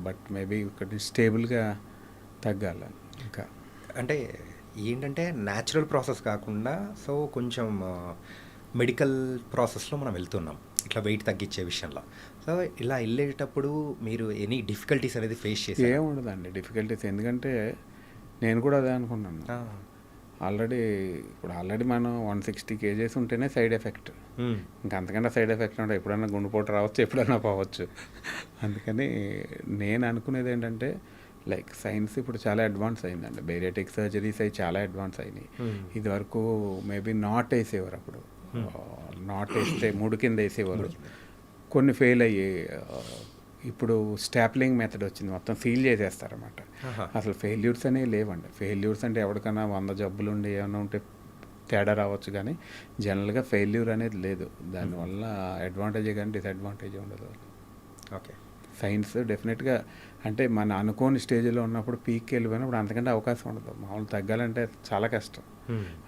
Speaker 3: బట్ మేబీ ఇక్కడ స్టేబుల్గా తగ్గాలి ఇంకా.
Speaker 2: అంటే ఏంటంటే న్యాచురల్ ప్రాసెస్ కాకుండా సో కొంచెం మెడికల్ ప్రాసెస్లో మనం వెళ్తున్నాం ఇట్లా వెయిట్ తగ్గించే విషయంలో. సో ఇలా వెళ్ళేటప్పుడు మీరు ఎనీ డిఫికల్టీస్ అనేది ఫేస్ చేసి?
Speaker 3: ఏముండదండి డిఫికల్టీస్, ఎందుకంటే నేను కూడా అదే అనుకున్నాను. ఆల్రెడీ మనం 160 కేజెస్ ఉంటేనే సైడ్ ఎఫెక్ట్. ఇంకా అంతకన్నా సైడ్ ఎఫెక్ట్ ఉంటే ఎప్పుడన్నా గుండెపోటు రావచ్చు, ఎప్పుడన్నా పోవచ్చు. అందుకని నేను అనుకునేది ఏంటంటే లైక్ సైన్స్ ఇప్పుడు చాలా అడ్వాన్స్ అయిందండి. బేరియాటిక్ సర్జరీస్ అవి చాలా అడ్వాన్స్ అయినాయి. ఇది వరకు మేబీ నాట్ వేసేవారు, అప్పుడు నాట్ వేస్తే 3 కింద వేసేవారు, కొన్ని ఫెయిల్ అయ్యాయి. ఇప్పుడు స్టాప్లింగ్ మెథడ్ వచ్చింది, మొత్తం సీల్ చేసేస్తారన్నమాట. అసలు ఫెయిల్యూర్స్ అనేవి లేవండి. ఫెయిల్యూర్స్ అంటే ఎవరికైనా 100 జబ్బులు ఉండి ఏమైనా ఉంటే తేడా రావచ్చు, కానీ జనరల్గా ఫెయిల్యూర్ అనేది లేదు. దానివల్ల అడ్వాంటేజే కానీ డిసడ్వాంటేజ్ ఉండదు.
Speaker 2: ఓకే.
Speaker 3: సైన్స్ డెఫినెట్గా అంటే మన అనుకోని స్టేజ్లో ఉన్నప్పుడు పీక్కి వెళ్ళిపోయినప్పుడు అంతకంటే అవకాశం ఉండదు. మామూలు తగ్గాలంటే చాలా కష్టం.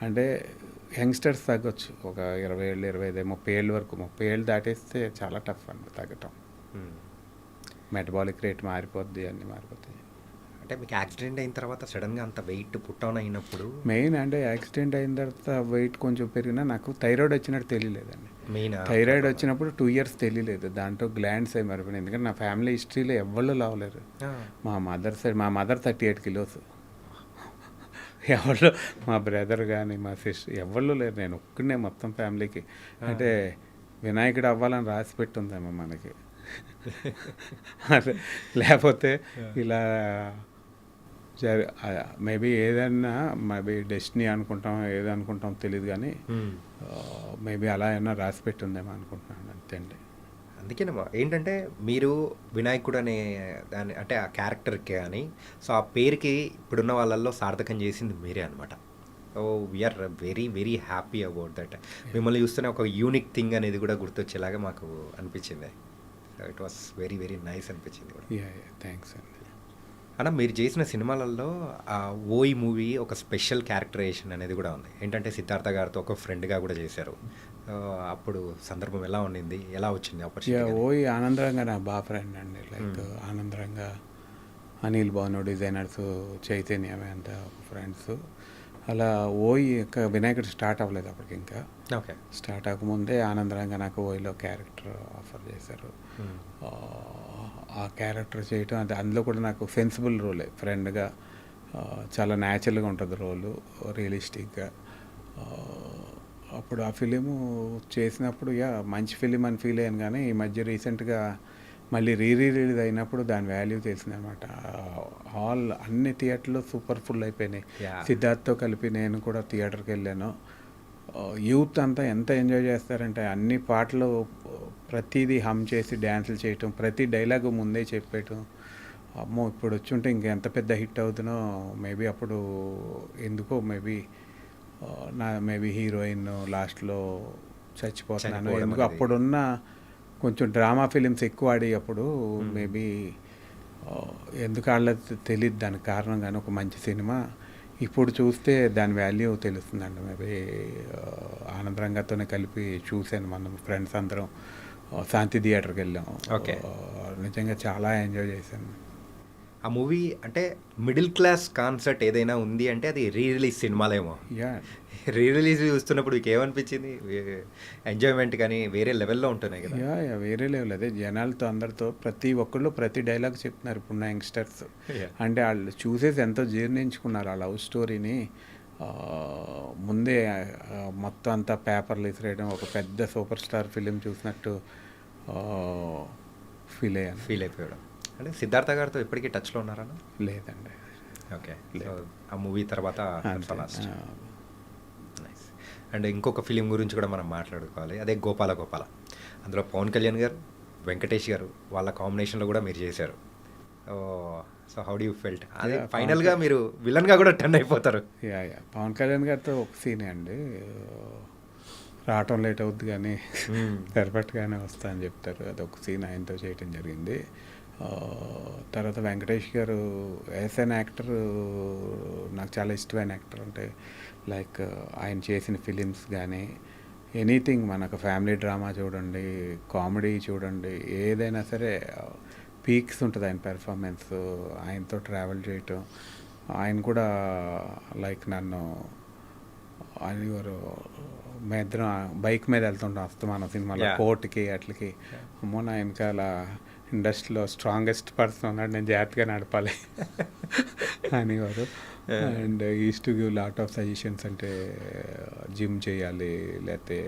Speaker 3: అంటే యంగ్స్టర్స్ తగ్గొచ్చు, ఒక 20 ఏళ్ళు, 25, 30 ఏళ్ళ వరకు. 30 ఏళ్ళు దాటేస్తే చాలా టఫ్ అండి తగ్గటం. మెటబాలిక్ రేట్ మారిపోద్ది, అన్నీ మారిపోతాయి.
Speaker 2: అంటే మీకు యాక్సిడెంట్ అయిన తర్వాత సడన్గా అంత వెయిట్ పుట్ ఆన్ అయినప్పుడు
Speaker 3: మెయిన్ అంటే యాక్సిడెంట్ అయిన తర్వాత వెయిట్ కొంచెం పెరిగినా నాకు థైరాయిడ్ వచ్చినట్టు తెలియలేదండి.
Speaker 2: మెయిన్
Speaker 3: థైరాయిడ్ వచ్చినప్పుడు 2 years తెలియలేదు. దాంట్లో గ్లాండ్స్ అవి మరిపోయినాయి. ఎందుకంటే నా ఫ్యామిలీ హిస్టరీలో ఎవ్వళ్ళు లావలేరు. మా మదర్ 38 kilos. ఎవరు మా బ్రదర్ కానీ మా సిస్టర్ ఎవళ్ళు లేరు, నేను ఒక్కడే మొత్తం ఫ్యామిలీకి. అంటే వినాయకుడు అవ్వాలని రాసి పెట్టుందేమో మనకి. లేకపోతే ఇలా మేబీ ఏదన్నా మేబీ డెస్టినీ అనుకుంటాం, ఏదనుకుంటాం తెలియదు, కానీ మేబీ అలా ఏమన్నా రాసి పెట్టుందేమో అనుకుంటున్నాను, అంతే అండి.
Speaker 2: అందుకేనమ్మా ఏంటంటే మీరు వినాయకుడు అనే దాని అంటే ఆ క్యారెక్టర్కి కానీ సో ఆ పేరుకి ఇప్పుడున్న వాళ్ళల్లో సార్థకం చేసింది మీరే అనమాట. So we are very very happy about that. మిమ్మల్ని చూస్తేనే ఒక యూనిక్ థింగ్ అనేది కూడా గుర్తొచ్చేలాగా మాకు అనిపించింది. So it was very very nice అనిపించింది కూడా.
Speaker 3: యా థ్యాంక్స్ అండి.
Speaker 2: అన్న మీరు చేసిన సినిమాలలో ఆ ఓయి మూవీ ఒక స్పెషల్ క్యారెక్టరైజేషన్ అనేది కూడా ఉంది. ఏంటంటే సిద్ధార్థ గారితో ఒక ఫ్రెండ్గా కూడా చేశారు. అప్పుడు సందర్భం ఎలా ఉండింది, ఎలా వచ్చింది
Speaker 3: యా
Speaker 2: ఆపర్చునిటీ?
Speaker 3: ఓయి ఆనందరంగా నా బాగా ఫ్రెండ్ అండి. లైక్ ఆనందరంగా అనిల్ భాను డిజైనర్స్ చైతన్య అంత ఫ్రెండ్స్. అలా ఓయి ఇంకా వినాయకుడు స్టార్ట్ అవ్వలేదు అప్పటికి, ఇంకా
Speaker 2: ఓకే.
Speaker 3: స్టార్ట్ అవ్వకముందే ఆనందరంగా నాకు ఓయిలో క్యారెక్టర్ ఆఫర్ చేశారు. ఆ క్యారెక్టర్ చేయటం అంటే అందులో కూడా నాకు సెన్సిబుల్ రోలే, ఫ్రెండ్గా చాలా న్యాచురల్గా ఉంటుంది రోలు, రియలిస్టిక్గా. అప్పుడు ఆ ఫిలిము చేసినప్పుడు మంచి ఫిలిం అని ఫీల్ అయ్యాను. కానీ ఈ మధ్య రీసెంట్గా మళ్ళీ రిలీజ్ అయినప్పుడు దాని వాల్యూ తెలిసిందనమాట. హాల్ అన్ని థియేటర్లు సూపర్ ఫుల్ అయిపోయినాయి.
Speaker 2: Yeah.
Speaker 3: సిద్ధార్థ్తో కలిపి నేను కూడా థియేటర్కి వెళ్ళాను. యూత్ అంతా ఎంత ఎంజాయ్ చేస్తారంటే అన్ని పాటలు ప్రతిదీ హమ్ చేసి డ్యాన్సులు చేయటం, ప్రతి డైలాగు ముందే చెప్పేయటం. అమ్మో ఇప్పుడు వచ్చుంటే ఇంకెంత పెద్ద హిట్ అవుతుందో. మేబీ అప్పుడు ఎందుకో మేబీ హీరోయిన్ లాస్ట్లో చచ్చిపోతున్నాను
Speaker 2: చనిపోవడం
Speaker 3: ఎందుకు
Speaker 2: అనేది.
Speaker 3: అప్పుడున్న కొంచెం డ్రామా ఫిలిమ్స్ ఎక్కువ ఆడి అప్పుడు మేబీ ఎందుకు ఆడలేదు తెలియదు దానికి కారణం. కానీ ఒక మంచి సినిమా ఇప్పుడు చూస్తే దాని వాల్యూ తెలుస్తుందండి. మేబీ ఆనందరంగతోనే కలిపి చూశాను, మనం ఫ్రెండ్స్ అందరం శాంతి థియేటర్కి వెళ్ళాం.
Speaker 2: Okay.
Speaker 3: నిజంగా చాలా ఎంజాయ్ చేశాను.
Speaker 2: ఆ మూవీ అంటే మిడిల్ క్లాస్ కాన్సెప్ట్ ఏదైనా ఉంది అంటే అది రీ రిలీజ్ సినిమాలేమో.
Speaker 3: యా
Speaker 2: రీ రిలీజ్ చూస్తున్నప్పుడు మీకు ఏమనిపించింది? ఎంజాయ్మెంట్ కానీ వేరే లెవెల్లో ఉంటున్నాయి కదా.
Speaker 3: యా వేరే లెవెల్. అదే జనాలతో అందరితో ప్రతి ఒక్కళ్ళు ప్రతి డైలాగ్ చెప్తున్నారు ఇప్పుడున్న యంగ్స్టర్స్.
Speaker 2: Yeah.
Speaker 3: అంటే వాళ్ళు చూసేసి ఎంతో జీర్ణించుకున్నారు ఆ లవ్ స్టోరీని. ముందే మొత్తం అంతా పేపర్లు ఇసిరేయడం, ఒక పెద్ద సూపర్ స్టార్ ఫిలిం చూసినట్టు ఫీల్ అయ్యాను.
Speaker 2: ఫీల్ అయిపోయాడు. అంటే సిద్ధార్థ గారితో ఇప్పటికీ టచ్లో ఉన్నారా?
Speaker 3: లేదండి.
Speaker 2: ఓకే. సో ఆ మూవీ తర్వాత
Speaker 3: అంతే.
Speaker 2: లాస్ట్. నైస్. అండ్ ఇంకొక ఫిలిం గురించి కూడా మనం మాట్లాడుకోవాలి, అదే గోపాల గోపాల. అందులో పవన్ కళ్యాణ్ గారు, వెంకటేష్ గారు వాళ్ళ కాంబినేషన్లో కూడా మీరు చేశారు. So how do you felt? అదే
Speaker 3: Yeah,
Speaker 2: ఫైనల్గా మీరు విలన్గా కూడా టర్న్ అయిపోతారు.
Speaker 3: యా పవన్ కళ్యాణ్ గారితో ఒక సీనే అండి. రావటం లేట్ అవుద్ది కానీ పర్ఫెక్ట్గానే వస్తా అని చెప్తారు. అదొక సీన్ ఆయనతో చేయటం జరిగింది. తర్వాత వెంకటేష్ గారు యాజ్ అన్ యాక్టర్ నాకు చాలా ఇష్టమైన యాక్టర్. అంటే లైక్ ఆయన చేసిన ఫిలిమ్స్ కానీ ఎనీథింగ్, మనకు ఫ్యామిలీ డ్రామా చూడండి, కామెడీ చూడండి, ఏదైనా సరే పీక్స్ ఉంటుంది ఆయన పెర్ఫార్మెన్స్. ఆయనతో ట్రావెల్ చేయటం, ఆయన కూడా లైక్ నన్ను ఆయన మా ఇద్దరం బైక్ మీద వెళ్తుంటాం వస్తాం సినిమాలో,
Speaker 2: Yeah.
Speaker 3: కోర్టుకి అట్లకి. అమ్మో నా వెనకాల ఇండస్ట్రీలో స్ట్రాంగెస్ట్ పర్సన్ ఉన్నాడు, నేను జాగ్రత్తగా నడపాలి అనేవారు. And is to give lot of suggestions. అంటే జిమ్ చేయాలి, లేకపోతే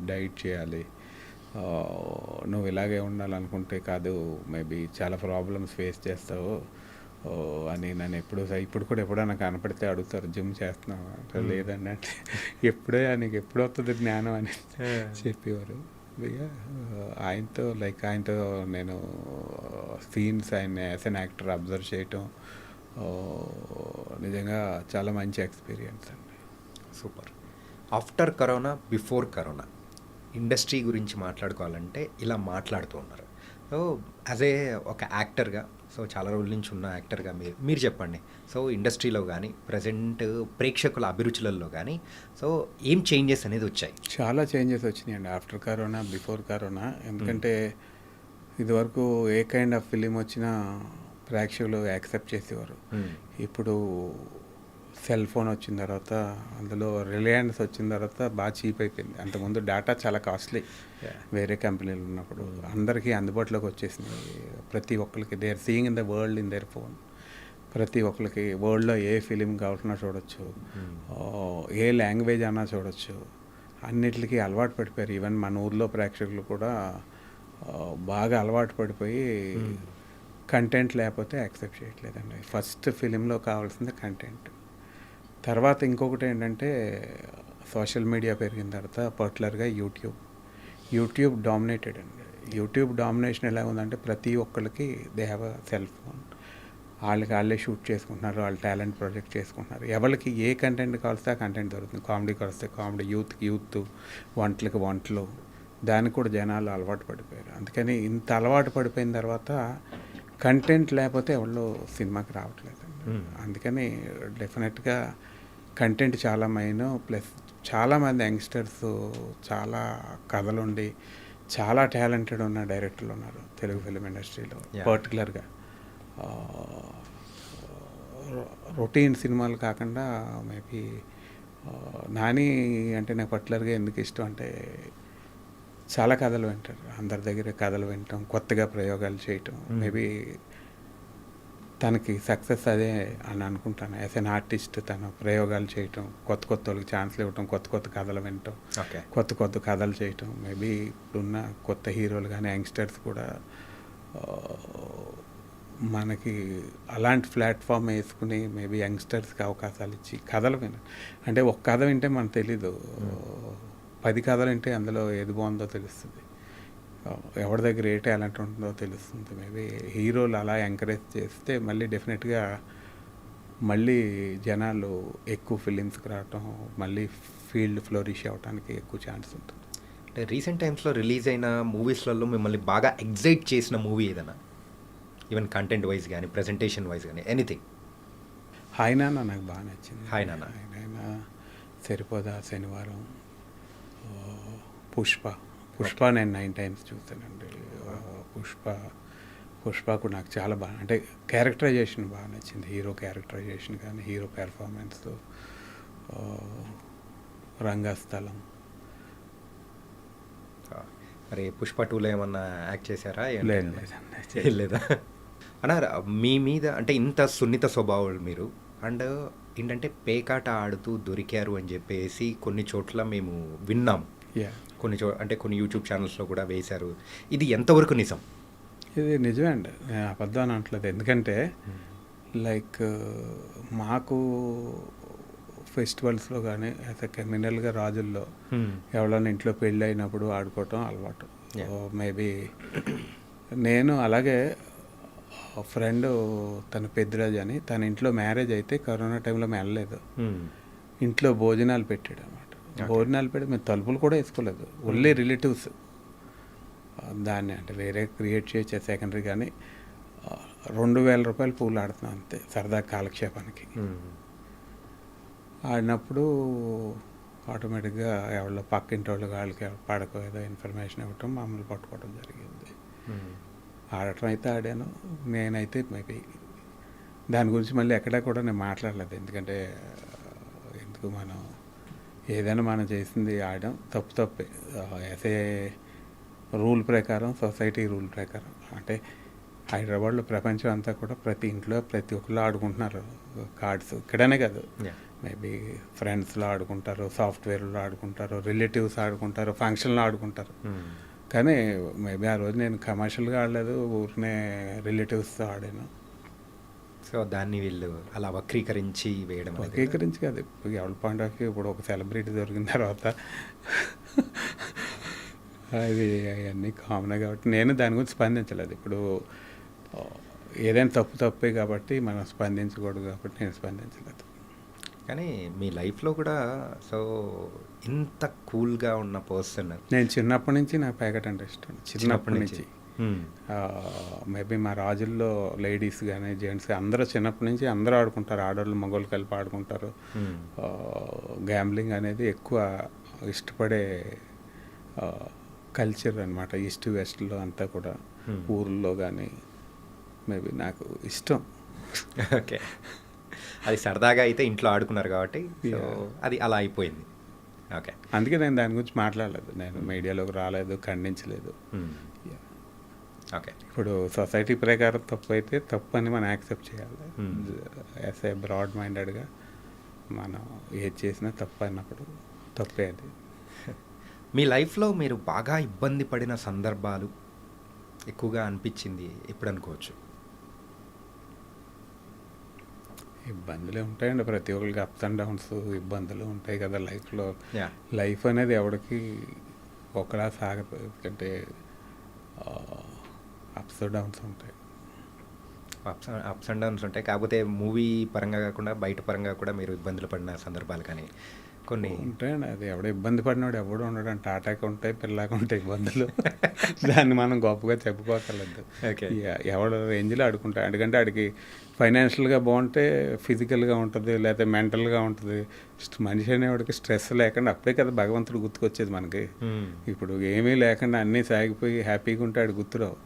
Speaker 3: డైట్ చేయాలి, నువ్వు ఇలాగే ఉండాలనుకుంటే కాదు, మేబీ చాలా ప్రాబ్లమ్స్ ఫేస్ చేస్తావు అని నన్ను ఇప్పుడు కూడా ఎప్పుడైనా కనపడితే అడుగుతారు, జిమ్ చేస్తున్నావు అంటే లేదండి అంటే ఎప్పుడే నీకు ఎప్పుడు వస్తుంది జ్ఞానం అని చెప్పేవారు. ఆయనతో నేను సీన్స్ ఆయన యాజ్ అన్ యాక్టర్ అబ్జర్వ్ చేయటం నిజంగా చాలా మంచి ఎక్స్పీరియన్స్ అండి.
Speaker 2: Super. After corona, before corona industry గురించి మాట్లాడుకోవాలంటే ఇలా మాట్లాడుతూ ఉన్నారు. సో యాజ్ ఏ ఒక యాక్టర్గా, సో చాలా రోజుల నుంచి ఉన్న యాక్టర్గా మీరు చెప్పండి. సో ఇండస్ట్రీలో కానీ ప్రజెంట్ ప్రేక్షకుల అభిరుచులలో కానీ సో ఏం చేంజెస్ అనేది వచ్చాయి?
Speaker 3: చాలా చేంజెస్ వచ్చినాయండి ఆఫ్టర్ కరోనా, బిఫోర్ కరోనా. ఎందుకంటే ఇదివరకు ఏ కైండ్ ఆఫ్ ఫిలిం వచ్చినా ప్రేక్షకులు యాక్సెప్ట్ చేసేవారు. ఇప్పుడు సెల్ ఫోన్ వచ్చిన తర్వాత, అందులో రిలయన్స్ వచ్చిన తర్వాత బాగా చీప్ అయిపోయింది. అంతకుముందు డేటా చాలా కాస్ట్లీ వేరే కంపెనీలు ఉన్నప్పుడు, అందరికీ అందుబాటులోకి వచ్చేసింది. ప్రతి ఒక్కరికి they are seeing in the world in their phone. ప్రతి ఒక్కరికి వరల్డ్లో ఏ ఫిలిం కావాలన్నా చూడొచ్చు, ఏ లాంగ్వేజ్ అన్నా చూడొచ్చు. అన్నిటికీ అలవాటు పడిపోయారు. ఈవెన్ మన ఊర్లో ప్రేక్షకులు కూడా బాగా అలవాటు పడిపోయి కంటెంట్ లేకపోతే యాక్సెప్ట్ చేయట్లేదండి. ఫస్ట్ ఫిలింలో కావాల్సింది కంటెంట్. తర్వాత ఇంకొకటి ఏంటంటే సోషల్ మీడియా పెరిగిన తర్వాత పర్టికులర్గా యూట్యూబ్ డామినేటెడ్ అండి. యూట్యూబ్ డామినేషన్ ఎలా ఉందంటే ప్రతి ఒక్కరికి they have a cell phone. వాళ్ళే షూట్ చేసుకుంటున్నారు, వాళ్ళు టాలెంట్ ప్రొజెక్ట్ చేసుకుంటున్నారు. ఎవరికి ఏ కంటెంట్ కావాల్స్తే ఆ కంటెంట్ దొరుకుతుంది. కామెడీకి వస్తే కామెడీ, యూత్, వంటలకి వంటలు, దానికి కూడా జనాలు అలవాటు పడిపోయారు. అందుకని ఇంత అలవాటు పడిపోయిన తర్వాత కంటెంట్ లేకపోతే ఎవరు సినిమాకి రావట్లేదండి. అందుకని డెఫినెట్గా కంటెంట్ చాలా మెయిన్. ప్లస్ చాలామంది యంగ్స్టర్స్ చాలా కథలుండి చాలా టాలెంటెడ్ ఉన్న డైరెక్టర్లు ఉన్నారు తెలుగు ఫిలిం ఇండస్ట్రీలో. పర్టికులర్గా రొటీన్ సినిమాలు కాకుండా మేబీ నాని అంటే నాకు పర్టికులర్గా ఎందుకు ఇష్టం అంటే చాలా కథలు వింటారు, అందరి దగ్గర కథలు వినటం, కొత్తగా ప్రయోగాలు చేయటం. మేబీ తనకి సక్సెస్ అదే అని అనుకుంటాను. యాజ్ అన్ ఆర్టిస్ట్ తను ప్రయోగాలు చేయటం, కొత్త కొత్త వాళ్ళకి ఛాన్స్లు ఇవ్వటం, కొత్త కొత్త కథలు వినటం, కొత్త కొత్త కథలు చేయటం. మేబీ ఇప్పుడున్న కొత్త హీరోలు కానీ యంగ్స్టర్స్ కూడా మనకి అలాంటి ప్లాట్ఫామ్ వేసుకుని మేబీ యంగ్స్టర్స్కి అవకాశాలు ఇచ్చి కథలు అంటే ఒక కథ వింటే మనకు తెలీదు, 10 కథలు వింటే అందులో ఏది బాగుందో తెలుస్తుంది, ఎవరి దగ్గర ఏ టాలెంట్ ఉంటుందో తెలుస్తుంది. మేబీ హీరోలు అలా ఎంకరేజ్ చేస్తే మళ్ళీ డెఫినెట్గా మళ్ళీ జనాలు ఎక్కువ ఫిలిమ్స్కి రావటం, మళ్ళీ ఫీల్డ్ ఫ్లోరిష్ అవ్వడానికి ఎక్కువ ఛాన్స్ ఉంటుంది.
Speaker 2: అంటే రీసెంట్ టైమ్స్లో రిలీజ్ అయిన మూవీస్లలో మిమ్మల్ని బాగా ఎగ్జైట్ చేసిన మూవీ ఏదైనా, ఈవెన్ కంటెంట్ వైజ్ కానీ ప్రజెంటేషన్ వైజ్ కానీ ఎనీథింగ్?
Speaker 3: హాయ్ నాన్న నాకు బాగా నచ్చింది.
Speaker 2: హాయ్ నాన్న,
Speaker 3: సరిపోదా, శనివారం, పుష్ప నేను 9 times చూస్తానండి. పుష్ప కూడా నాకు చాలా బాగా, అంటే క్యారెక్టరైజేషన్ బాగా నచ్చింది. హీరో క్యారెక్టరైజేషన్ కానీ, హీరో పెర్ఫార్మెన్స్, రంగస్థలం.
Speaker 2: మరి పుష్ప 2లో ఏమన్నా యాక్ట్ చేశారా?
Speaker 3: లేదండి.
Speaker 2: లేదా అన్నారు మీ మీద, అంటే ఇంత సున్నిత స్వభావాలు మీరు, అండ్ ఏంటంటే పేకాట ఆడుతూ దొరికారు అని చెప్పేసి కొన్ని చోట్ల మేము విన్నాం. అంటే కొన్ని యూట్యూబ్ ఛానల్స్లో కూడా వేశారు. ఇది ఎంతవరకు నిజం?
Speaker 3: ఇది నిజమే అండి, నేను అబద్ధం అని అనట్లేదు. ఎందుకంటే లైక్ మాకు ఫెస్టివల్స్లో కానీ క్రిమినల్గా రాజుల్లో ఎవరైనా ఇంట్లో పెళ్ళి అయినప్పుడు ఆడుకోవటం అలవాటు. మేబీ నేను అలాగే ఫ్రెండ్ తన పెద్దరాజు అని, తన ఇంట్లో మ్యారేజ్ అయితే కరోనా టైంలో మేము వెళ్ళలేదు. ఇంట్లో భోజనాలు పెట్టాడు అన్నమాట. భోజనాలు పెట్టి మేము తలుపులు కూడా వేసుకోలేదు, ఓన్లీ రిలేటివ్స్. దాన్ని అంటే వేరే క్రియేట్ చేసే సెకండరీ, కానీ 2,000 రూపాయలు పూలు ఆడుతున్నాం అంతే, సరదా కాలక్షేపానికి. ఆడినప్పుడు ఆటోమేటిక్గా ఎవరో పక్కింటి వాళ్ళు వాళ్ళకి పడకో ఏదో ఇన్ఫర్మేషన్ ఇవ్వటం, మమ్మల్ని పట్టుకోవడం జరిగింది. ఆడటం అయితే ఆడాను, నేనైతే మేబీ దాని గురించి మళ్ళీ ఎక్కడా కూడా నేను మాట్లాడలేదు. ఎందుకంటే ఎందుకు, మనం ఏదైనా మనం చేసింది ఆడడం తప్పే. యాజ్ ఏ రూల్ ప్రకారం, సొసైటీ రూల్ ప్రకారం, అంటే హైదరాబాద్లో ప్రపంచం అంతా కూడా ప్రతి ఇంట్లో ప్రతి ఒక్కళ్ళు ఆడుకుంటున్నారు కార్డ్స్. ఇక్కడనే కాదు, మేబీ ఫ్రెండ్స్లో ఆడుకుంటారు, సాఫ్ట్వేర్లో ఆడుకుంటారు, రిలేటివ్స్ ఆడుకుంటారు, ఫంక్షన్లో ఆడుకుంటారు. కానీ మేబీ ఆ రోజు నేను కమర్షియల్గా ఆడలేదు, ఊరినే రిలేటివ్స్తో ఆడాను.
Speaker 2: సో దాన్ని వీళ్ళు అలా వక్రీకరించి వేయడం?
Speaker 3: వక్రీకరించి కాదు, ఇప్పుడు ఎవరి పాయింట్ ఆఫ్ వ్యూ, ఇప్పుడు ఒక సెలబ్రిటీ దొరికిన తర్వాత అది అవన్నీ కామన్ కాబట్టి నేను దాని గురించి స్పందించలేదు. ఇప్పుడు ఏదైనా తప్పే కాబట్టి మనం స్పందించకూడదు కాబట్టి నేను స్పందించలేదు.
Speaker 2: కానీ మీ లైఫ్లో కూడా సో ఇంత కూల్గా ఉన్న పర్సన్,
Speaker 3: నేను చిన్నప్పటి నుంచి నాకు ప్యాకెట్ అంటే ఇష్టం. చిన్నప్పటి నుంచి మేబీ మా రాజుల్లో లేడీస్ కానీ జెంట్స్ అందరూ చిన్నప్పటి నుంచి అందరూ ఆడుకుంటారు, ఆడవాళ్ళు మగవాళ్ళు కలిపి ఆడుకుంటారు. గ్యాంబ్లింగ్ అనేది ఎక్కువ ఇష్టపడే కల్చర్ అనమాట, ఈస్ట్ వెస్ట్లో అంతా కూడా. ఊర్లో కానీ మేబీ నాకు ఇష్టం.
Speaker 2: ఓకే, అది సరదాగా అయితే ఇంట్లో ఆడుకున్నారు కాబట్టి అది అలా అయిపోయింది. ఓకే,
Speaker 3: అందుకే నేను దాని గురించి మాట్లాడలేదు, నేను మీడియాలోకి రాలేదు, ఖండించలేదు.
Speaker 2: ఓకే,
Speaker 3: ఇప్పుడు సొసైటీ ప్రకారం తప్పు అయితే తప్పు అని మనం యాక్సెప్ట్ చేయాలి. యాజ్ ఏ బ్రాడ్ మైండెడ్గా మనం ఏది చేసినా తప్పు అన్నప్పుడు తప్పే అది.
Speaker 2: మీ లైఫ్లో మీరు బాగా ఇబ్బంది పడిన సందర్భాలు ఎక్కువగా అనిపించింది ఎప్పుడు అనుకోవచ్చు?
Speaker 3: ఇబ్బందులే ఉంటాయండి, ప్రతి ఒక్కరికి అప్స్ అండ్ డౌన్స్ ఇబ్బందులు ఉంటాయి కదా లైఫ్లో. లైఫ్ అనేది ఎవరికి ఒకలా సాగదు, ఎందుకంటే అప్స్ డౌన్స్ ఉంటాయి.
Speaker 2: అప్స్ అండ్ డౌన్స్ ఉంటాయి, కాకపోతే మూవీ పరంగా కాకుండా బయట పరంగా కూడా మీరు ఇబ్బందులు పడిన సందర్భాలు కానీ కొన్ని
Speaker 3: ఉంటాయండి. అది ఎవడో ఇబ్బంది పడినోడు ఎవడు ఉండడు అంటే టాటాకి ఉంటాయి, పిల్లాకి ఉంటాయి ఇబ్బందులు. దాన్ని మనం గొప్పగా చెప్పుకోకర్లేదు.
Speaker 2: ఓకే.
Speaker 3: ఎవడు రేంజ్లో ఆడుకుంటాడు. ఎందుకంటే ఆడికి ఫైనాన్షియల్గా బాగుంటే ఫిజికల్గా ఉంటుంది, లేకపోతే మెంటల్గా ఉంటుంది. మనిషి అనేవాడికి స్ట్రెస్ లేకుండా అప్పుడే కదా భగవంతుడు గుర్తుకొచ్చేది మనకి. ఇప్పుడు ఏమీ లేకుండా అన్నీ సాగిపోయి హ్యాపీగా ఉంటే ఆడు గుర్తురావు.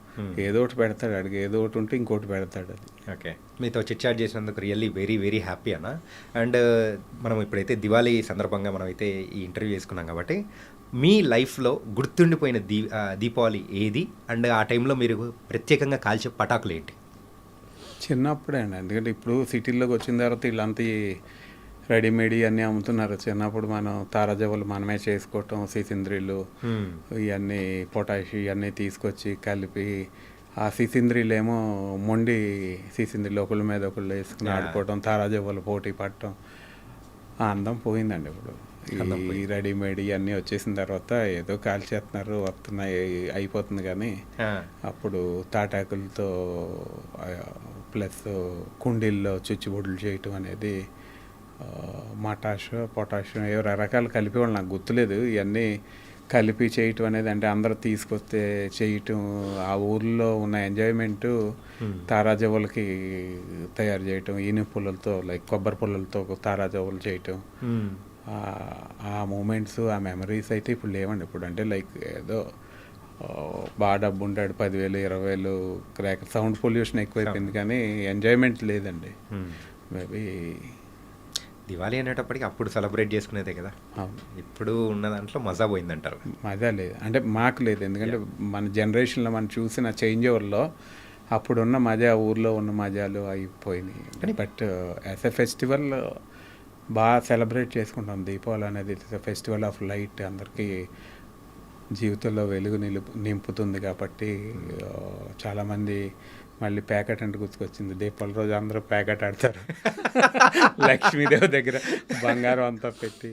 Speaker 3: ఏదో ఒకటి పెడతాడు, ఆడికి ఏదో ఒకటి ఉంటే ఇంకోటి పెడతాడు. అది
Speaker 2: ఓకే. మీతో చిట్ చాట్ చేసినందుకు రియల్లీ వెరీ వెరీ హ్యాపీ అన్న. అండ్ మనం ఇప్పుడైతే దివాళీ సందర్భంగా మనం అయితే ఈ ఇంటర్వ్యూ చేసుకున్నాం కాబట్టి మీ లైఫ్లో గుర్తుండిపోయిన దీపావళి ఏది? అండ్ ఆ టైంలో మీరు ప్రత్యేకంగా కాల్చే పటాకులు ఏంటి?
Speaker 3: చిన్నప్పుడే అండి. ఎందుకంటే ఇప్పుడు సిటీల్లోకి వచ్చిన తర్వాత వీళ్ళంతా ఈ రెడీమేడ్ అన్నీ అమ్ముతున్నారు. చిన్నప్పుడు మనం తారాజవ్వలు మనమే చేసుకోవటం, సీసింద్రీలు ఇవన్నీ పొటాష్ ఇవన్నీ తీసుకొచ్చి కలిపి ఆ సీసింద్రీలు ఏమో మొండి సీసింద్రీలు ఒకళ్ళ మీద ఒకళ్ళు వేసుకుని ఆడుకోవటం, తారాజవ్వలు పోటీ పడటం. ఆ అందం పోయిందండి ఇప్పుడు. ఈ రెడీమేడ్ ఇవన్నీ వచ్చేసిన తర్వాత ఏదో కాల్చేస్తున్నారు, వస్తున్నాయి, అయిపోతుంది. కానీ అప్పుడు తాటాకులతో ప్లస్ కుండీల్లో చుచ్చుబుడ్లు చేయటం అనేది పొటాషియం ఏవో రకరకాలు కలిపేవాళ్ళు, నాకు గుర్తులేదు. ఇవన్నీ కలిపి చేయటం అనేది అంటే అందరూ తీసుకొస్తే చేయటం, ఆ ఊర్లో ఉన్న ఎంజాయ్మెంటు తారాజవ్వలకి తయారు చేయటం, ఈనె పుల్లలతో లైక్ కొబ్బరి పుల్లలతో తారాజవ్వలు చేయటం. ఆ మూమెంట్స్, ఆ మెమరీస్ అయితే ఇప్పుడు లేవండి. ఇప్పుడు అంటే లైక్ ఏదో బాగా డబ్బు ఉంటాడు, 10,000 20,000 క్రాకర్, సౌండ్ పొల్యూషన్ ఎక్కువైపోయింది కానీ ఎంజాయ్మెంట్ లేదండి. మేబీ
Speaker 2: దివాళీ అనేటప్పటికి అప్పుడు సెలబ్రేట్ చేసుకునేదే కదా. ఇప్పుడు ఉన్న దాంట్లో మజా పోయిందంటారు.
Speaker 3: మజా లేదు అంటే మాకు లేదు. ఎందుకంటే మన జనరేషన్లో మనం చూసిన చేంజ్ ఓవర్లో అప్పుడున్న మజా, ఊర్లో ఉన్న మజాలు అయిపోయినాయి. బట్ యాజ్ ఎ ఫెస్టివల్ బాగా సెలబ్రేట్ చేసుకుంటాం. దీపావళి అనేది ఫెస్టివల్ ఆఫ్ లైట్, అందరికీ జీవితంలో వెలుగు నింపుతుంది. కాబట్టి చాలామంది మళ్ళీ ప్యాకెట్ అంటే గుర్తుకొచ్చింది. దీపావళి రోజు అందరూ ప్యాకెట్ ఆడతారు లక్ష్మీదేవి దగ్గర బంగారం అంతా పెట్టి.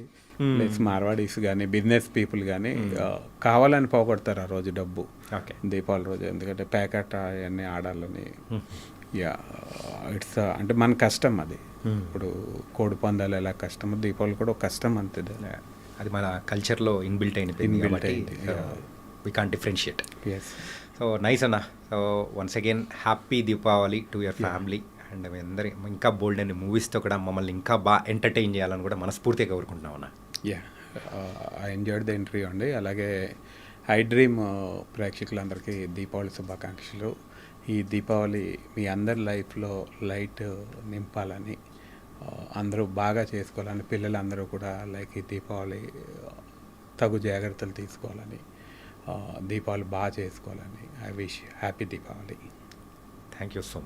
Speaker 3: ప్లస్ మార్వాడీస్ కానీ బిజినెస్ పీపుల్ కానీ కావాలని పోగొడతారు ఆ రోజు డబ్బు దీపావళి రోజు. ఎందుకంటే ప్యాకెట్ అవన్నీ ఆడాలని. ఇట్స్ అంటే మన కష్టం అది. ఇప్పుడు కోడి పందాలు ఎలా కష్టమో దీపావళి కూడా ఒక కష్టం అంతే.
Speaker 2: అది మన కల్చర్లో ఇన్బిల్ట్ అయిపోయింది. We can't differentiate. So nice అన్న. So once again happy Deepavali to your family. And మీ అందరి ఇంకా బోల్డ్ అండ్ మూవీస్తో కూడా మమ్మల్ని ఇంకా బాగా ఎంటర్టైన్ చేయాలని కూడా మనస్ఫూర్తిగా కోరుకుంటున్నాం అన్న.
Speaker 3: ఐ ఎంజాయ్డ్ ద ఇంటర్వ్యూ అండి. అలాగే ఐ డ్రీమ్ ప్రేక్షకులందరికీ దీపావళి శుభాకాంక్షలు. ఈ దీపావళి మీ అందరి లైఫ్లో లైట్ నింపాలని, అందరూ బాగా చేసుకోవాలని, పిల్లలందరూ కూడా లైక్ ఈ దీపావళి తగు జాగ్రత్తలు తీసుకోవాలని, దీపావళి బాగా చేసుకోవాలని. I wish happy Deepavali.
Speaker 2: Thank you so much.